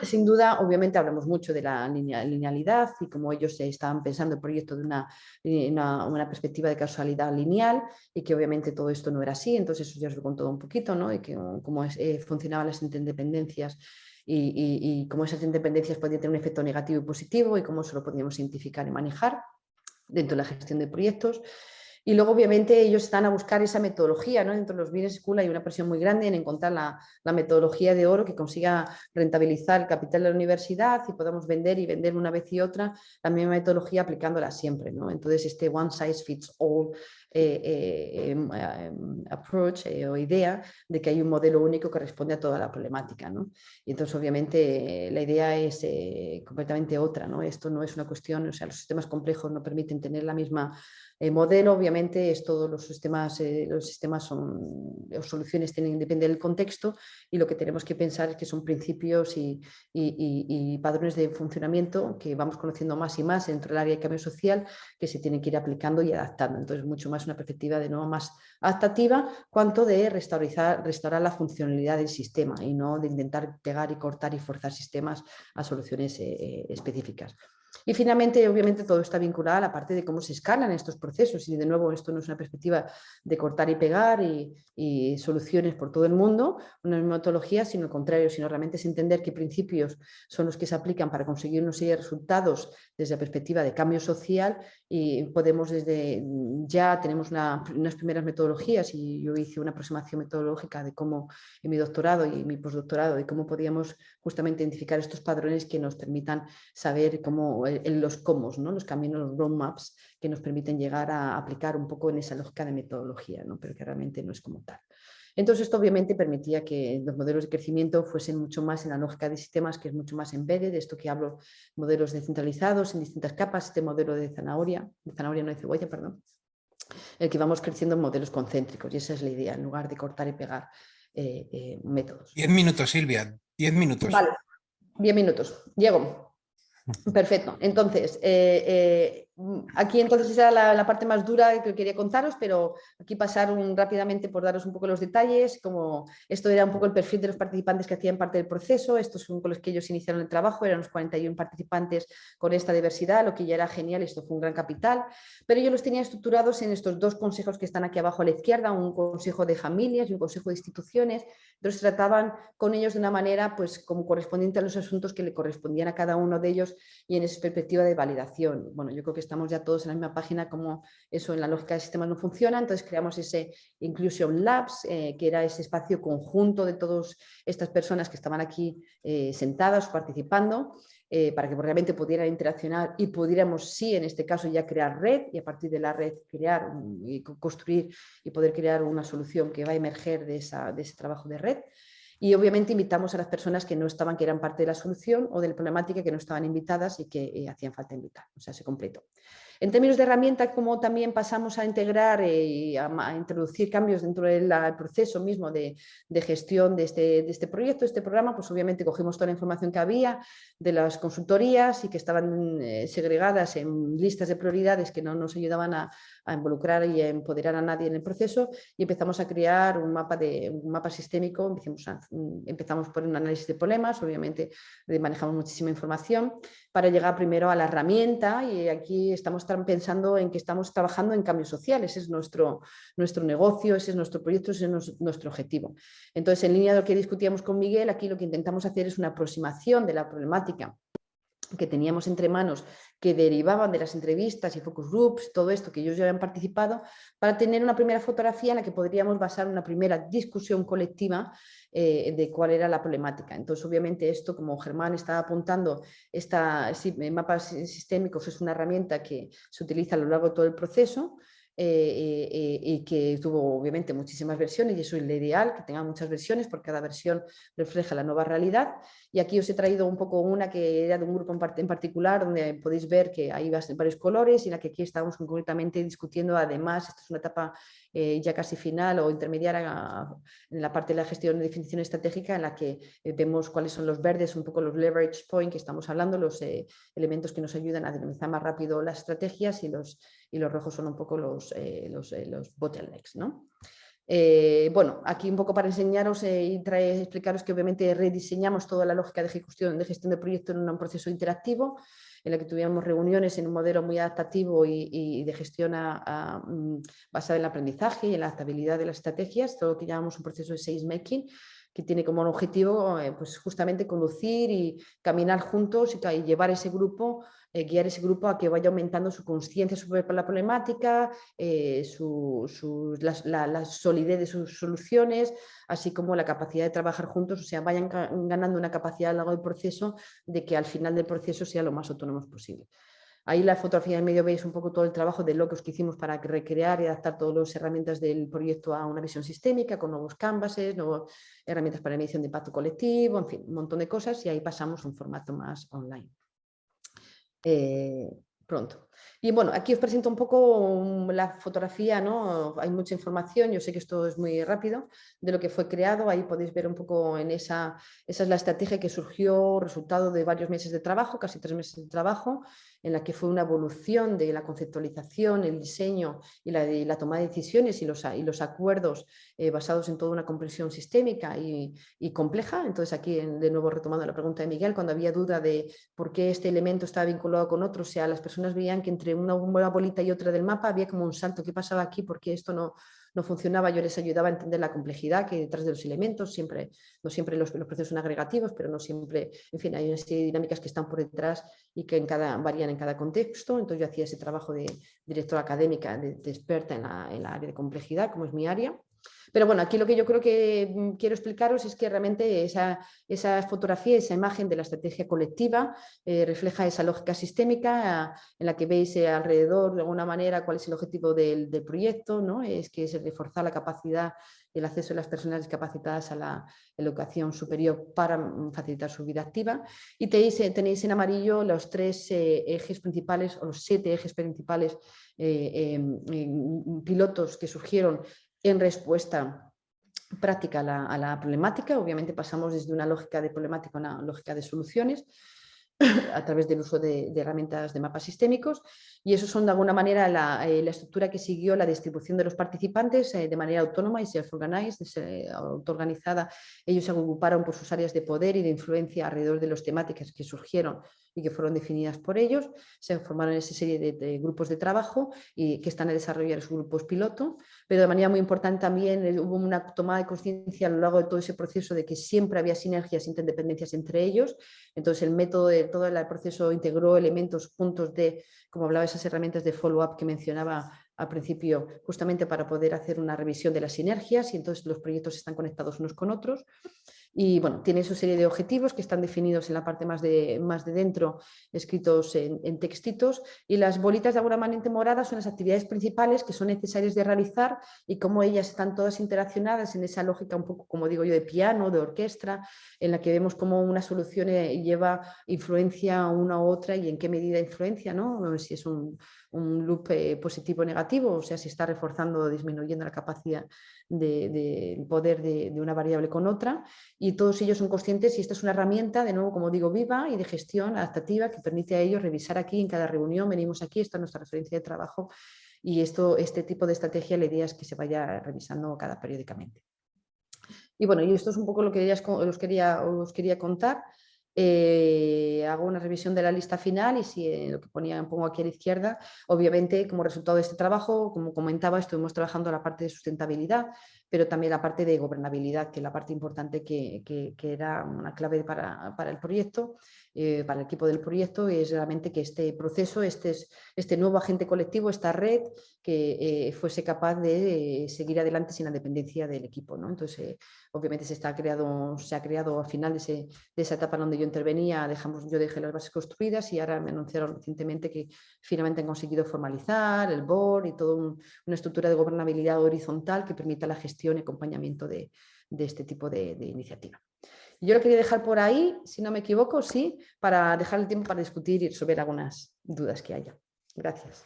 Sin duda, obviamente hablamos mucho de la linealidad y cómo ellos estaban pensando el proyecto de una perspectiva de causalidad lineal, y que obviamente todo esto no era así. Entonces eso ya os lo contó un poquito, ¿no? Y que, cómo funcionaban las interdependencias y cómo esas interdependencias podían tener un efecto negativo y positivo, y cómo eso lo podíamos identificar y manejar dentro de la gestión de proyectos. Y luego, obviamente, ellos están a buscar esa metodología, ¿no? Dentro de los business school hay una presión muy grande en encontrar la metodología de oro que consiga rentabilizar el capital de la universidad y podamos vender y vender una vez y otra la misma metodología aplicándola siempre, ¿no? Entonces, este one size fits all approach o idea de que hay un modelo único que responde a toda la problemática, ¿no? Y entonces, obviamente, la idea es completamente otra, ¿no? Esto no es una cuestión, o sea, los sistemas complejos no permiten tener la misma modelo. Obviamente es todos los sistemas son, las soluciones depende del contexto, y lo que tenemos que pensar es que son principios y patrones de funcionamiento que vamos conociendo más y más dentro del área de cambio social, que se tienen que ir aplicando y adaptando. Entonces, mucho más una perspectiva de nuevo más adaptativa, cuanto de restaurar la funcionalidad del sistema y no de intentar pegar y cortar y forzar sistemas a soluciones específicas. Y finalmente, obviamente, todo está vinculado a la parte de cómo se escalan estos procesos, y de nuevo esto no es una perspectiva de cortar y pegar y soluciones por todo el mundo, una metodología, sino al contrario, sino realmente es entender qué principios son los que se aplican para conseguir una serie de resultados desde la perspectiva de cambio social, y podemos ya tenemos unas primeras metodologías, y yo hice una aproximación metodológica de cómo en mi doctorado y en mi postdoctorado, de cómo podíamos justamente identificar estos patrones que nos permitan saber cómo los cómo, ¿no? Los caminos, los roadmaps que nos permiten llegar a aplicar un poco en esa lógica de metodología, ¿no? Pero que realmente no es como tal. Entonces, esto obviamente permitía que los modelos de crecimiento fuesen mucho más en la lógica de sistemas, que es mucho más embedded, de esto que hablo, modelos descentralizados en distintas capas, este modelo de zanahoria no de cebolla, perdón, el que vamos creciendo en modelos concéntricos, y esa es la idea, en lugar de cortar y pegar métodos. 10 minutos, Silvia, 10 minutos. Vale, 10 minutos. Llego. Perfecto. Entonces, aquí entonces era la parte más dura que quería contaros, pero aquí pasaron rápidamente por daros un poco los detalles, como esto era un poco el perfil de los participantes que hacían parte del proceso. Estos son con los que ellos iniciaron el trabajo, eran los 41 participantes con esta diversidad, lo que ya era genial, esto fue un gran capital, pero yo los tenía estructurados en estos dos consejos que están aquí abajo a la izquierda, un consejo de familias y un consejo de instituciones. Entonces trataban con ellos de una manera pues como correspondiente a los asuntos que le correspondían a cada uno de ellos, y en esa perspectiva de validación. Bueno, yo creo que estamos ya todos en la misma página, como eso en la lógica de sistemas no funciona. Entonces creamos ese Inclusion Labs, que era ese espacio conjunto de todas estas personas que estaban aquí sentadas participando, para que realmente pudieran interaccionar y pudiéramos, sí, en este caso ya crear red, y a partir de la red crear y construir y poder crear una solución que va a emerger de ese trabajo de red. Y obviamente invitamos a las personas que no estaban, que eran parte de la solución o de la problemática, que no estaban invitadas y que hacían falta invitar, o sea, se completó. En términos de herramienta, como también pasamos a integrar y a introducir cambios dentro del proceso mismo de gestión de este proyecto, de este programa, pues obviamente cogimos toda la información que había de las consultorías y que estaban segregadas en listas de prioridades que no nos ayudaban a involucrar y a empoderar a nadie en el proceso, y empezamos a crear un mapa sistémico. Empezamos por un análisis de problemas, obviamente manejamos muchísima información para llegar primero a la herramienta, y aquí estamos pensando en que estamos trabajando en cambios sociales. Ese es nuestro negocio, ese es nuestro proyecto, ese es nuestro objetivo. Entonces, en línea de lo que discutíamos con Miguel, aquí lo que intentamos hacer es una aproximación de la problemática que teníamos entre manos, que derivaban de las entrevistas y focus groups, todo esto que ellos ya habían participado, para tener una primera fotografía en la que podríamos basar una primera discusión colectiva de cuál era la problemática. Entonces, obviamente, esto, como Germán estaba apuntando, mapas sistémicos es una herramienta que se utiliza a lo largo de todo el proceso, y que tuvo obviamente muchísimas versiones, y eso es lo ideal, que tenga muchas versiones, porque cada versión refleja la nueva realidad. Y aquí os he traído un poco una que era de un grupo en particular, donde podéis ver que hay varios colores, y en la que aquí estamos concretamente discutiendo. Además, esta es una etapa ya casi final o intermediaria en la parte de la gestión de definición estratégica, en la que vemos cuáles son los verdes, un poco los leverage point que estamos hablando, los elementos que nos ayudan a dinamizar más rápido las estrategias, y los rojos son un poco los bottlenecks, ¿no? Bueno, aquí un poco para enseñaros y explicaros que obviamente rediseñamos toda la lógica de gestión de proyecto en un proceso interactivo, en la que tuvimos reuniones en un modelo muy adaptativo y de gestión basada en el aprendizaje y en la adaptabilidad de las estrategias, todo lo que llamamos un proceso de sales making, que tiene como objetivo pues justamente conducir y caminar juntos y llevar ese grupo, guiar ese grupo a que vaya aumentando su conciencia sobre la problemática, la solidez de sus soluciones, así como la capacidad de trabajar juntos, o sea, vayan ganando una capacidad a lo largo del proceso de que al final del proceso sea lo más autónomos posible. Ahí la fotografía en medio veis un poco todo el trabajo de locos que hicimos para recrear y adaptar todas las herramientas del proyecto a una visión sistémica, con nuevos canvases, nuevas herramientas para medición de impacto colectivo, en fin, un montón de cosas, y ahí pasamos a un formato más online. Pronto. Y bueno, aquí os presento un poco la fotografía, ¿no? Hay mucha información, yo sé que esto es muy rápido, de lo que fue creado. Ahí podéis ver un poco en esa es la estrategia que surgió resultado de varios meses de trabajo, casi 3 meses de trabajo, en la que fue una evolución de la conceptualización, el diseño y la toma de decisiones y los acuerdos basados en toda una comprensión sistémica y compleja. Entonces, aquí de nuevo retomando la pregunta de Miguel, cuando había duda de por qué este elemento estaba vinculado con otro, o sea, las personas veían que entre una bolita y otra del mapa había como un salto. ¿Qué pasaba aquí? ¿Por qué esto no funcionaba? Yo les ayudaba a entender la complejidad que hay detrás de los elementos. No siempre los procesos son agregativos, pero no siempre, en fin, hay una serie de dinámicas que están por detrás y que varían en cada contexto. Entonces yo hacía ese trabajo de directora académica, de experta en la área de complejidad, como es mi área. Pero bueno, aquí lo que yo creo que quiero explicaros es que realmente esa fotografía, esa imagen de la estrategia colectiva refleja esa lógica sistémica en la que veis alrededor de alguna manera cuál es el objetivo del proyecto, ¿no? Es reforzar la capacidad y el acceso de las personas discapacitadas a la educación superior para facilitar su vida activa. Y tenéis en amarillo los 3 ejes principales, o los 7 ejes principales pilotos que surgieron en respuesta práctica a la problemática. Obviamente pasamos desde una lógica de problemática a una lógica de soluciones a través del uso de herramientas de mapas sistémicos, y eso son de alguna manera la estructura que siguió la distribución de los participantes de manera autónoma y self-organized, autoorganizada. Ellos se agruparon por sus áreas de poder y de influencia alrededor de las temáticas que surgieron y que fueron definidas por ellos. Se formaron esa serie de grupos de trabajo y que están a desarrollar sus grupos piloto, pero de manera muy importante también hubo una toma de conciencia a lo largo de todo ese proceso de que siempre había sinergias e interdependencias entre ellos. Entonces el método de todo el proceso integró elementos, puntos de, como hablaba, esas herramientas de follow-up que mencionaba al principio, justamente para poder hacer una revisión de las sinergias, y entonces los proyectos están conectados unos con otros. Y bueno, tiene su serie de objetivos que están definidos en la parte más de dentro, escritos en textitos, y las bolitas diagonalmente moradas son las actividades principales que son necesarias de realizar y cómo ellas están todas interaccionadas en esa lógica un poco, como digo yo, de piano, de orquesta, en la que vemos cómo una solución lleva influencia una u otra y en qué medida influencia, ¿no? Si es un loop positivo o negativo, o sea, si está reforzando o disminuyendo la capacidad de poder de una variable con otra, y todos ellos son conscientes y esta es una herramienta, de nuevo, como digo, viva y de gestión adaptativa que permite a ellos revisar aquí en cada reunión, venimos aquí, esta es nuestra referencia de trabajo y este tipo de estrategia la idea es que se vaya revisando periódicamente. Y bueno, y esto es un poco lo que os quería contar. Hago una revisión de la lista final y si lo que pongo aquí a la izquierda, obviamente como resultado de este trabajo, como comentaba, estuvimos trabajando la parte de sustentabilidad, pero también la parte de gobernabilidad, que es la parte importante que era una clave para el proyecto, para el equipo del proyecto, es realmente que este proceso, este nuevo agente colectivo, esta red, que fuese capaz de seguir adelante sin la dependencia del equipo, ¿no? Entonces, obviamente se ha creado al final de esa etapa donde yo intervenía, yo dejé las bases construidas y ahora me anunciaron recientemente que finalmente han conseguido formalizar el board y toda una estructura de gobernabilidad horizontal que permita la gestión y acompañamiento de este tipo de iniciativa. Yo lo quería dejar por ahí, si no me equivoco, sí, para dejar el tiempo para discutir y resolver algunas dudas que haya. Gracias.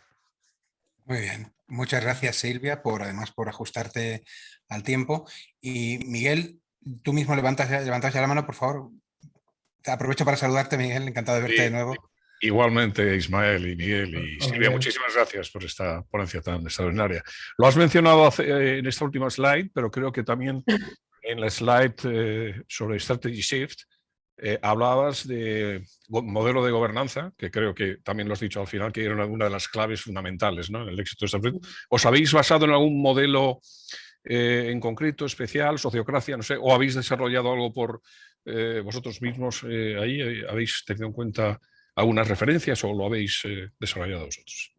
Muy bien, muchas gracias Silvia además por ajustarte al tiempo. Y Miguel, tú mismo levantas ya la mano, por favor. Aprovecho para saludarte, Miguel, encantado de verte de nuevo. Igualmente, Ismael y Miguel y Silvia, muchísimas gracias por esta ponencia tan extraordinaria. Lo has mencionado en esta última slide, pero creo que también en la slide sobre Strategy Shift hablabas de modelo de gobernanza, que creo que también lo has dicho al final, que era una de las claves fundamentales, ¿no?, en el éxito de este proyecto. ¿Os habéis basado en algún modelo en concreto, especial, sociocracia, no sé, o habéis desarrollado algo por vosotros mismos ahí? ¿Habéis tenido en cuenta algunas referencias o lo habéis desarrollado vosotros?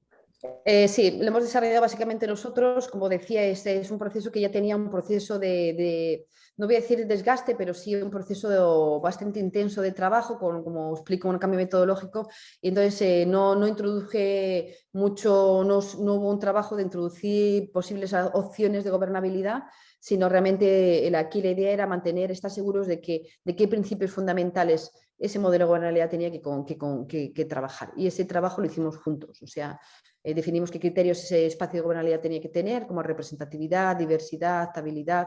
Sí, lo hemos desarrollado básicamente nosotros. Como decía, es un proceso que ya tenía un proceso no voy a decir desgaste, pero sí un proceso bastante intenso de trabajo, como explico, un cambio metodológico. Y entonces no introduje mucho, no hubo un trabajo de introducir posibles opciones de gobernabilidad, sino realmente aquí la idea era estar seguros de qué principios fundamentales ese modelo de gobernabilidad tenía que trabajar. Y ese trabajo lo hicimos juntos. O sea, definimos qué criterios ese espacio de gobernabilidad tenía que tener, como representatividad, diversidad, estabilidad.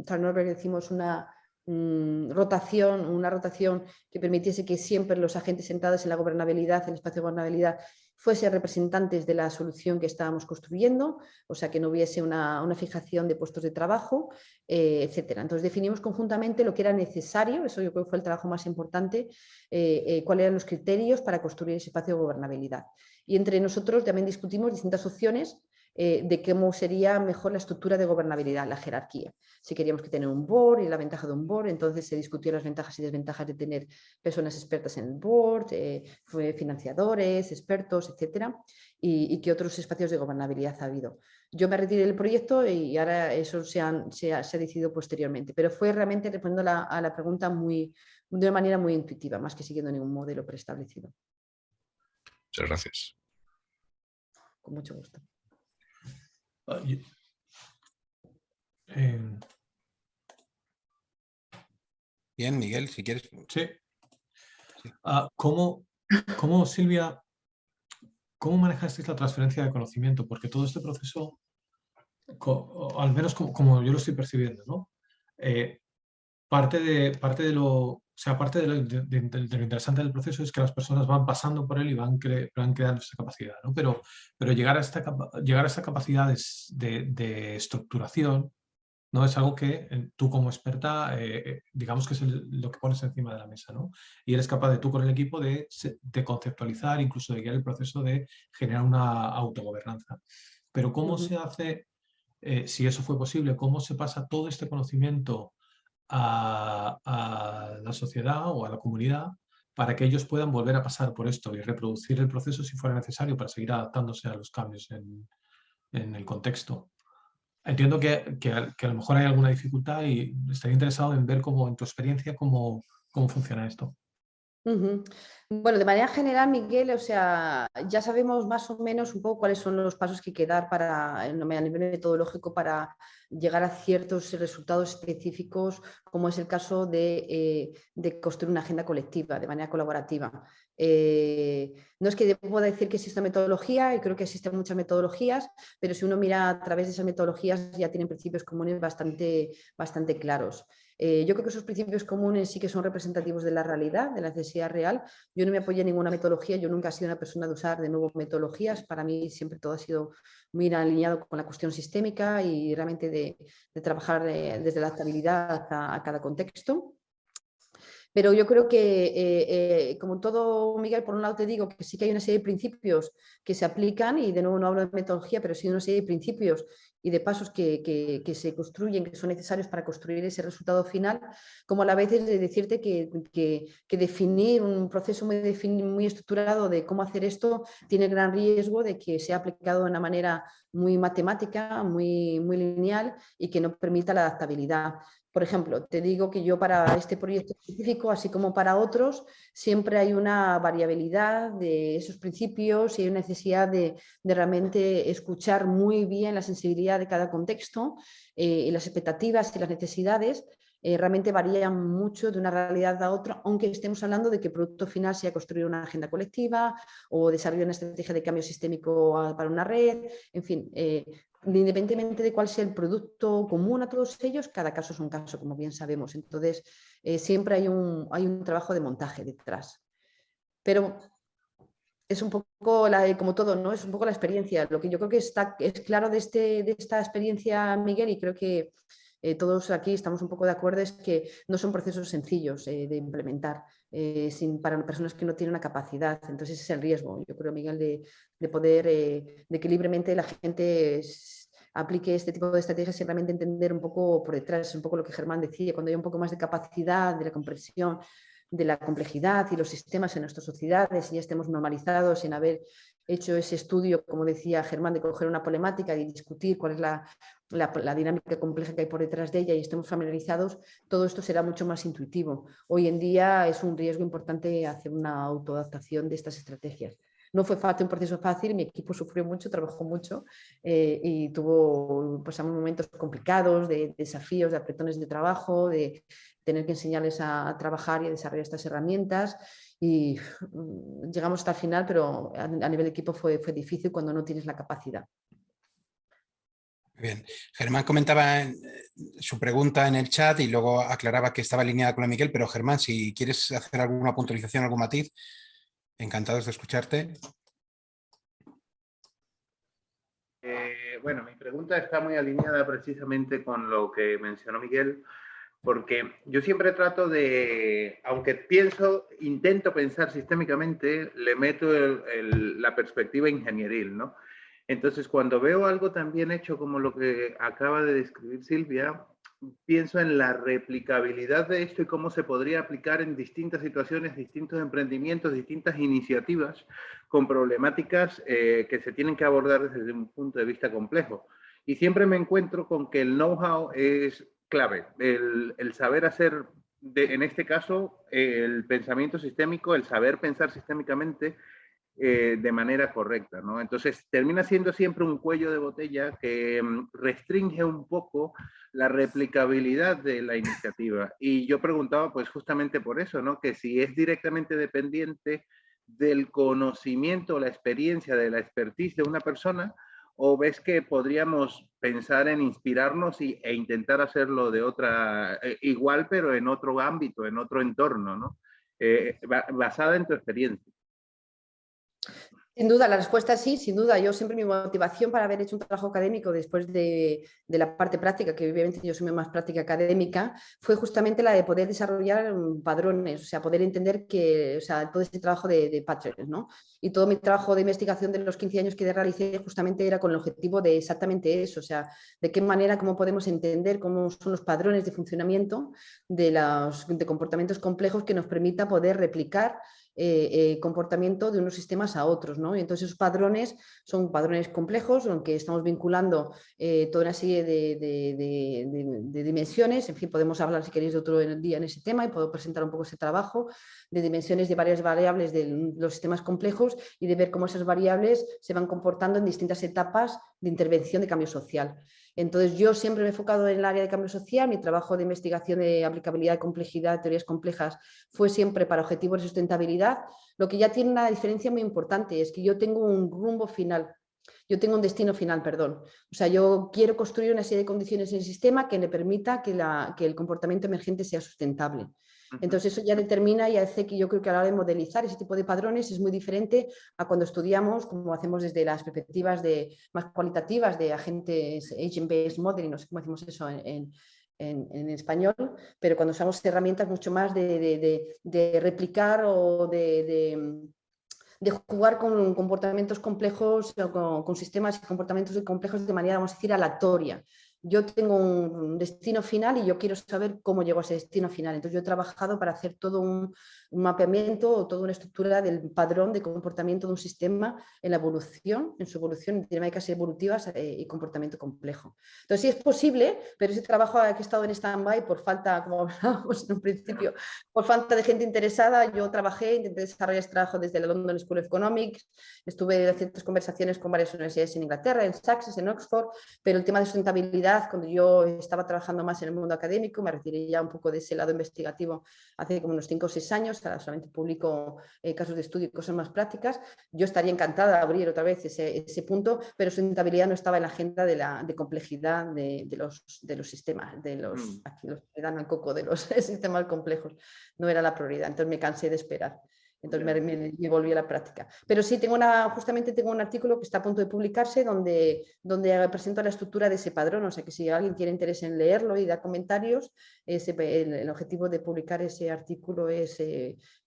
Turnover, decimos una rotación que permitiese que siempre los agentes sentados en la gobernabilidad, en el espacio de gobernabilidad, fuesen representantes de la solución que estábamos construyendo, o sea, que no hubiese una fijación de puestos de trabajo, etcétera. Entonces definimos conjuntamente lo que era necesario, eso yo creo que fue el trabajo más importante, cuáles eran los criterios para construir ese espacio de gobernabilidad. Y entre nosotros también discutimos distintas opciones de cómo sería mejor la estructura de gobernabilidad, la jerarquía. Si queríamos que tener un board y la ventaja de un board, entonces se discutió las ventajas y desventajas de tener personas expertas en el board, financiadores, expertos, etcétera, y qué otros espacios de gobernabilidad ha habido. Yo me retiré del proyecto y ahora eso se ha decidido posteriormente, pero fue realmente respondiendo a la pregunta de una manera muy intuitiva, más que siguiendo ningún modelo preestablecido. Muchas gracias. Con mucho gusto. Bien, Miguel, si quieres. Sí. ¿Cómo, Silvia, cómo manejasteis la transferencia de conocimiento? Porque todo este proceso, al menos como yo lo estoy percibiendo, ¿no? Parte de lo interesante del proceso es que las personas van pasando por él y van creando esta capacidad, ¿no? Pero llegar a esta capacidad de estructuración, ¿no? Es algo que tú como experta, digamos que es lo que pones encima de la mesa, ¿no? Y eres capaz tú con el equipo de conceptualizar, incluso de guiar el proceso de generar una autogobernanza. Pero ¿cómo se hace, si eso fue posible, cómo se pasa todo este conocimiento a la sociedad o a la comunidad para que ellos puedan volver a pasar por esto y reproducir el proceso si fuera necesario para seguir adaptándose a los cambios en el contexto? entiendo que a lo mejor hay alguna dificultad y estaría interesado en ver cómo, en tu experiencia, cómo funciona esto. Ujú. Bueno, de manera general, Miguel, o sea, ya sabemos más o menos un poco cuáles son los pasos que hay que dar para, a nivel metodológico para llegar a ciertos resultados específicos, como es el caso de construir una agenda colectiva de manera colaborativa. No es que pueda decir que exista metodología, y creo que existen muchas metodologías, pero si uno mira a través de esas metodologías ya tienen principios comunes bastante claros. Yo creo que esos principios comunes sí que son representativos de la realidad, de la necesidad real. Yo no me apoyo en ninguna metodología, yo nunca he sido una persona de usar de nuevo metodologías. Para mí siempre todo ha sido muy alineado con la cuestión sistémica y realmente de trabajar desde la adaptabilidad a cada contexto. Pero yo creo que, como todo, Miguel, por un lado te digo que sí que hay una serie de principios que se aplican, y de nuevo no hablo de metodología, pero sí de una serie de principios y de pasos que se construyen, que son necesarios para construir ese resultado final, como a la vez es de decirte que definir un proceso muy estructurado de cómo hacer esto tiene el gran riesgo de que sea aplicado de una manera muy matemática, muy lineal, y que no permita la adaptabilidad. Por ejemplo, te digo que yo para este proyecto específico, así como para otros, siempre hay una variabilidad de esos principios y hay una necesidad de realmente escuchar muy bien la sensibilidad de cada contexto, y las expectativas y las necesidades. Realmente varían mucho de una realidad a otra, aunque estemos hablando de que el producto final sea construir una agenda colectiva o desarrollar una estrategia de cambio sistémico para una red, en fin. Independientemente de cuál sea el producto común a todos ellos, cada caso es un caso, como bien sabemos. Entonces, siempre hay un trabajo de montaje detrás. Pero es un poco, como todo, ¿no? Es un poco la experiencia. Lo que yo creo que es claro de esta experiencia, Miguel, y creo que todos aquí estamos un poco de acuerdo, es que no son procesos sencillos de implementar para personas que no tienen una capacidad. Entonces ese es el riesgo, yo creo, Miguel, de poder, de que libremente la gente aplique este tipo de estrategias y realmente entender un poco por detrás, un poco lo que Germán decía, cuando hay un poco más de capacidad, de la comprensión de la complejidad y los sistemas en nuestras sociedades, y ya estemos normalizados en haber hecho ese estudio, como decía Germán, de coger una problemática y discutir cuál es la dinámica compleja que hay por detrás de ella, y estemos familiarizados, todo esto será mucho más intuitivo. Hoy en día es un riesgo importante hacer una autoadaptación de estas estrategias. No fue un proceso fácil, mi equipo sufrió mucho, trabajó mucho y pasamos momentos complicados, de desafíos, de apretones de trabajo, de tener que enseñarles a trabajar y a desarrollar estas herramientas, y llegamos hasta el final, pero a nivel de equipo fue difícil cuando no tienes la capacidad. Bien, Germán comentaba su pregunta en el chat y luego aclaraba que estaba alineada con la Miguel, pero Germán, si quieres hacer alguna puntualización, algún matiz, encantados de escucharte. Bueno, mi pregunta está muy alineada precisamente con lo que mencionó Miguel, porque yo siempre trato de, aunque intento pensar sistémicamente, le meto la perspectiva ingenieril, ¿no? Entonces, cuando veo algo tan bien hecho como lo que acaba de describir Silvia, pienso en la replicabilidad de esto y cómo se podría aplicar en distintas situaciones, distintos emprendimientos, distintas iniciativas con problemáticas que se tienen que abordar desde un punto de vista complejo. Y siempre me encuentro con que el know-how es clave, el saber hacer, en este caso, el pensamiento sistémico, el saber pensar sistémicamente de manera correcta, ¿no? Entonces termina siendo siempre un cuello de botella que restringe un poco la replicabilidad de la iniciativa. Y yo preguntaba pues justamente por eso, ¿no? Que si es directamente dependiente del conocimiento, la experiencia, de la expertise de una persona, o ves que podríamos pensar en inspirarnos e intentar hacerlo de otra, igual pero en otro ámbito, en otro entorno, ¿no? Basada en tu experiencia. Sin duda, la respuesta es sí, sin duda. Yo siempre mi motivación para haber hecho un trabajo académico después de la parte práctica, que obviamente yo soy más práctica académica, fue justamente la de poder desarrollar padrones, o sea, poder entender que, o sea, todo ese trabajo de patrones, ¿no? Y todo mi trabajo de investigación de los 15 años que realicé justamente era con el objetivo de exactamente eso, o sea, de qué manera, cómo podemos entender cómo son los padrones de funcionamiento de comportamientos complejos que nos permita poder replicar comportamiento de unos sistemas a otros, ¿no? Y entonces esos padrones son padrones complejos, en que estamos vinculando toda una serie de dimensiones. En fin, podemos hablar, si queréis, de otro día en ese tema y puedo presentar un poco ese trabajo de dimensiones de varias variables de los sistemas complejos y de ver cómo esas variables se van comportando en distintas etapas de intervención de cambio social. Entonces, yo siempre me he enfocado en el área de cambio social. Mi trabajo de investigación de aplicabilidad de complejidad, teorías complejas, fue siempre para objetivos de sustentabilidad. Lo que ya tiene una diferencia muy importante es que yo tengo un rumbo final. Yo tengo un destino final, perdón. O sea, yo quiero construir una serie de condiciones en el sistema que le permita que el comportamiento emergente sea sustentable. Entonces eso ya determina y hace que yo creo que a la hora de modelizar ese tipo de padrones es muy diferente a cuando estudiamos, como hacemos desde las perspectivas más cualitativas de agentes, agent-based modeling, no sé cómo decimos eso en español, pero cuando usamos herramientas mucho más de replicar o de jugar con comportamientos complejos o con sistemas y comportamientos complejos de manera, vamos a decir, aleatoria. Yo tengo un destino final y yo quiero saber cómo llego a ese destino final. Entonces yo he trabajado para hacer todo un mapeamiento o toda una estructura del padrón de comportamiento de un sistema en la evolución, en su evolución en dinámicas evolutivas y comportamiento complejo. Entonces sí es posible, pero ese trabajo que ha estado en stand-by por falta, como hablábamos en un principio, por falta de gente interesada. Yo trabajé, intenté desarrollar este trabajo desde la London School of Economics, estuve en ciertas conversaciones con varias universidades en Inglaterra, en Sussex, en Oxford, pero el tema de sustentabilidad, cuando yo estaba trabajando más en el mundo académico, me retiré ya un poco de ese lado investigativo hace como unos 5 o 6 años, ahora solamente publico casos de estudio y cosas más prácticas. Yo estaría encantada de abrir otra vez ese punto, pero sustentabilidad no estaba en la agenda de complejidad de los sistemas, de los que dan al coco de los sistemas complejos. No era la prioridad, entonces me cansé de esperar. Entonces me volví a la práctica. Pero sí, justamente tengo un artículo que está a punto de publicarse donde presento la estructura de ese padrón. O sea que si alguien tiene interés en leerlo y dar comentarios, el objetivo de publicar ese artículo es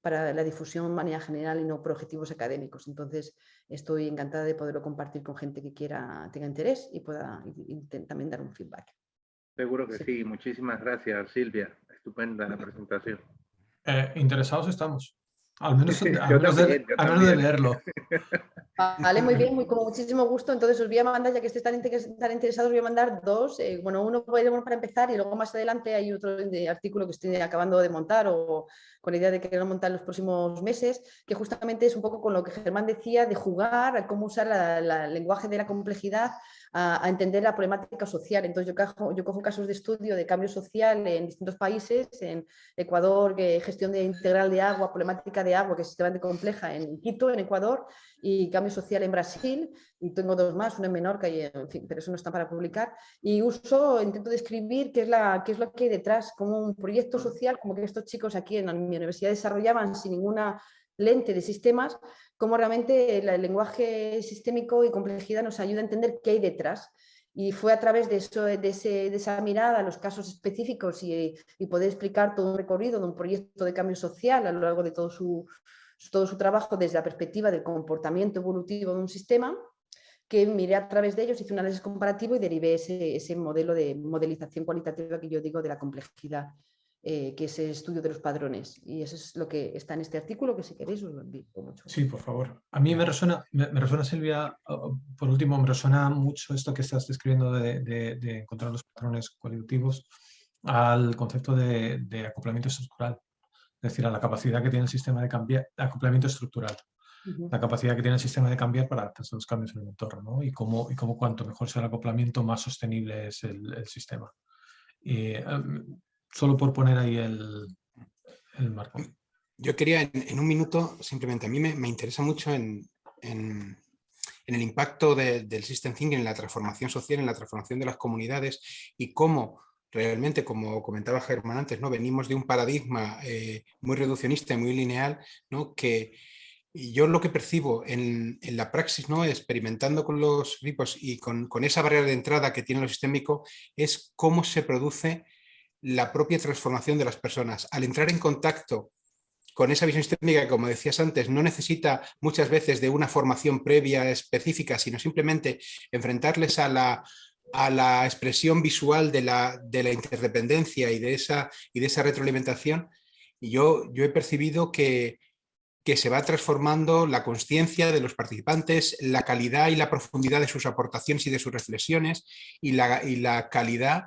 para la difusión de manera general y no por objetivos académicos. Entonces estoy encantada de poderlo compartir con gente que tenga interés y pueda también dar un feedback. Seguro que sí. Muchísimas gracias, Silvia. Estupenda la presentación. Interesados estamos. Al menos de leerlo. Vale, muy bien, con muchísimo gusto. Entonces os voy a mandar, ya que estéis tan interesados, os voy a mandar 2. Uno para empezar y luego más adelante hay otro artículo que estoy acabando de montar o con la idea de querer montar en los próximos meses, que justamente es un poco con lo que Germán decía de jugar, a cómo usar el lenguaje de la complejidad a entender la problemática social. Entonces yo cojo casos de estudio de cambio social en distintos países, en Ecuador, gestión integral de agua, problemática de agua, que es extremadamente compleja en Quito, en Ecuador, y cambio social en Brasil, y tengo 2 más, uno en Menorca, en fin, pero eso no está para publicar, y intento describir qué es lo que hay detrás, como un proyecto social, como que estos chicos aquí en mi universidad desarrollaban sin ninguna lente de sistemas, cómo realmente el lenguaje sistémico y complejidad nos ayuda a entender qué hay detrás. Y fue a través de esa mirada a los casos específicos y poder explicar todo un recorrido de un proyecto de cambio social a lo largo de todo su trabajo desde la perspectiva del comportamiento evolutivo de un sistema, que miré a través de ellos, hice un análisis comparativo y derivé ese modelo de modelización cualitativa que yo digo de la complejidad, que es el estudio de los padrones. Y eso es lo que está en este artículo, que si queréis os lo envío. Sí, por favor. A mí me resuena, Silvia, por último, me resuena mucho esto que estás describiendo de encontrar los patrones cualitativos al concepto de acoplamiento estructural. Es decir, a la capacidad que tiene el sistema de cambiar, acoplamiento estructural, la capacidad que tiene el sistema de cambiar para adaptarse a los cambios en el entorno, ¿no? Y cómo cuanto mejor sea el acoplamiento, más sostenible es el sistema. Solo por poner ahí el marco. Yo quería, en un minuto, simplemente, a mí me interesa mucho en el impacto del System Thinking en la transformación social, en la transformación de las comunidades y cómo realmente, como comentaba Germán antes, ¿no? Venimos de un paradigma muy reduccionista y muy lineal, ¿no? Que yo lo que percibo en la praxis, ¿no? Experimentando con los grupos y con esa barrera de entrada que tiene lo sistémico, es cómo se produce la propia transformación de las personas. Al entrar en contacto con esa visión sistémica, como decías antes, no necesita muchas veces de una formación previa específica, sino simplemente enfrentarles a la expresión visual de la interdependencia y de esa retroalimentación. Y yo he percibido que que se va transformando la consciencia de los participantes, la calidad y la profundidad de sus aportaciones y de sus reflexiones y la calidad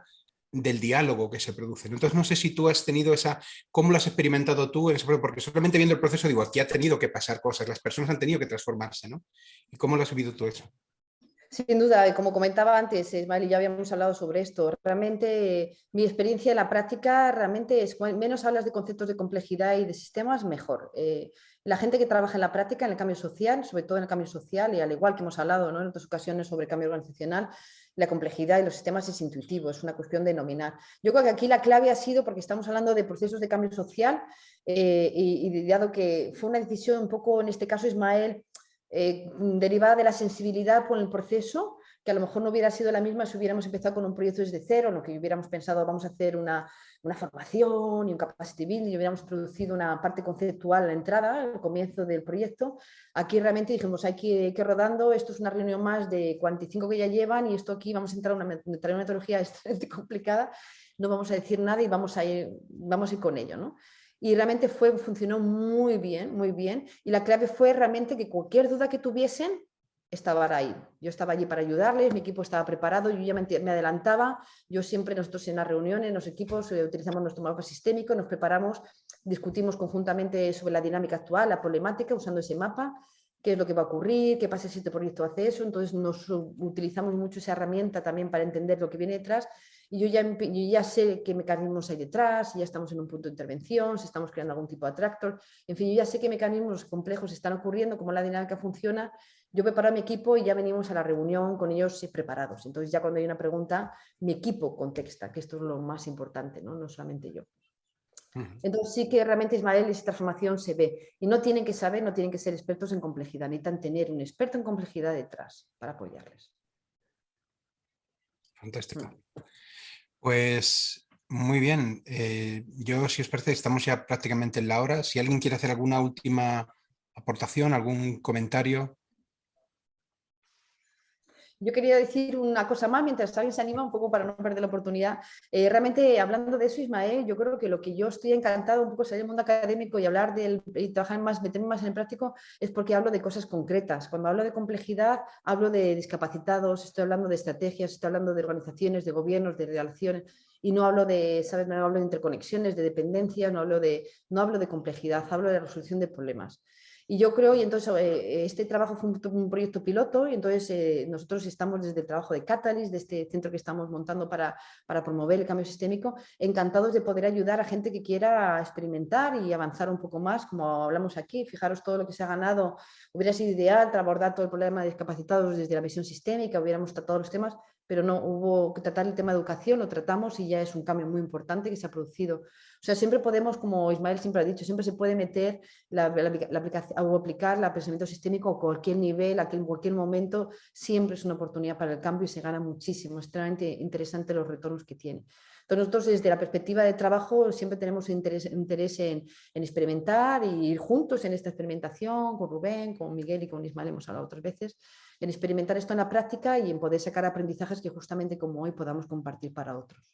del diálogo que se produce. Entonces, no sé si tú has tenido ¿cómo lo has experimentado tú? Porque solamente viendo el proceso digo, aquí ha tenido que pasar cosas, las personas han tenido que transformarse, ¿no? ¿Y cómo lo has vivido tú eso? Sin duda, como comentaba antes, Ismael, y ya habíamos hablado sobre esto, realmente mi experiencia en la práctica realmente es, menos hablas de conceptos de complejidad y de sistemas, mejor. La gente que trabaja en la práctica, en el cambio social, sobre todo en el cambio social, y al igual que hemos hablado, ¿no?, en otras ocasiones sobre cambio organizacional, la complejidad y los sistemas es intuitivo, es una cuestión de nominar. Yo creo que aquí la clave ha sido, porque estamos hablando de procesos de cambio social, y dado que fue una decisión un poco, en este caso, Ismael, derivada de la sensibilidad por el proceso, que a lo mejor no hubiera sido la misma si hubiéramos empezado con un proyecto desde cero, en lo que hubiéramos pensado vamos a hacer una formación y un capacity building y hubiéramos introducido una parte conceptual a la entrada, al comienzo del proyecto. Aquí realmente dijimos, hay que ir rodando, esto es una reunión más de 45 que ya llevan y esto aquí vamos a entrar en una metodología extremadamente complicada, no vamos a decir nada y vamos a ir con ello, ¿no? Y realmente funcionó muy bien. Y la clave fue realmente que cualquier duda que tuviesen, estaba ahí. Yo estaba allí para ayudarles, mi equipo estaba preparado, yo ya me adelantaba. Nosotros en las reuniones, en los equipos, utilizamos nuestro mapa sistémico, nos preparamos, discutimos conjuntamente sobre la dinámica actual, la problemática, usando ese mapa, qué es lo que va a ocurrir, qué pasa si este proyecto hace eso. Entonces utilizamos mucho esa herramienta también para entender lo que viene detrás. Y yo ya sé qué mecanismos hay detrás, si ya estamos en un punto de intervención, si estamos creando algún tipo de atractor. En fin, yo ya sé qué mecanismos complejos están ocurriendo, cómo la dinámica funciona. Yo preparo a mi equipo y ya venimos a la reunión con ellos preparados. Entonces ya cuando hay una pregunta, mi equipo contesta, que esto es lo más importante, no solamente yo. Entonces sí que realmente, Ismael, esa transformación se ve. Y no tienen que saber, no tienen que ser expertos en complejidad, necesitan tener un experto en complejidad detrás para apoyarles. Fantástico. Pues muy bien. Yo, si os parece, estamos ya prácticamente en la hora. Si alguien quiere hacer alguna última aportación, algún comentario. Yo quería decir una cosa más mientras alguien se anima, un poco para no perder la oportunidad. Realmente, hablando de eso, Ismael, yo creo que lo que yo estoy encantado un poco salir del mundo académico y hablar y trabajar más, meterme más en el práctico, es porque hablo de cosas concretas. Cuando hablo de complejidad, hablo de discapacitados, estoy hablando de estrategias, estoy hablando de organizaciones, de gobiernos, de relaciones, y no hablo de, ¿sabes? No hablo de interconexiones, de dependencias, no hablo de complejidad, hablo de la resolución de problemas. Y yo creo, y entonces este trabajo fue un proyecto piloto, y entonces nosotros estamos desde el trabajo de Catalyst, de este centro que estamos montando para promover el cambio sistémico, encantados de poder ayudar a gente que quiera experimentar y avanzar un poco más, como hablamos aquí. Fijaros todo lo que se ha ganado. Hubiera sido ideal abordar todo el problema de discapacitados desde la visión sistémica, hubiéramos tratado los temas, pero no, hubo que tratar el tema de educación, lo tratamos y ya es un cambio muy importante que se ha producido. O sea, siempre podemos, como Ismael siempre ha dicho, siempre se puede meter la aplicación o aplicar el pensamiento sistémico a cualquier nivel, en cualquier momento, siempre es una oportunidad para el cambio y se gana muchísimo. Es extremadamente interesante los retornos que tiene. Entonces nosotros desde la perspectiva de trabajo siempre tenemos interés en experimentar y ir juntos en esta experimentación con Rubén, con Miguel y con Ismael, hemos hablado otras veces, en experimentar esto en la práctica y en poder sacar aprendizajes que justamente como hoy podamos compartir para otros.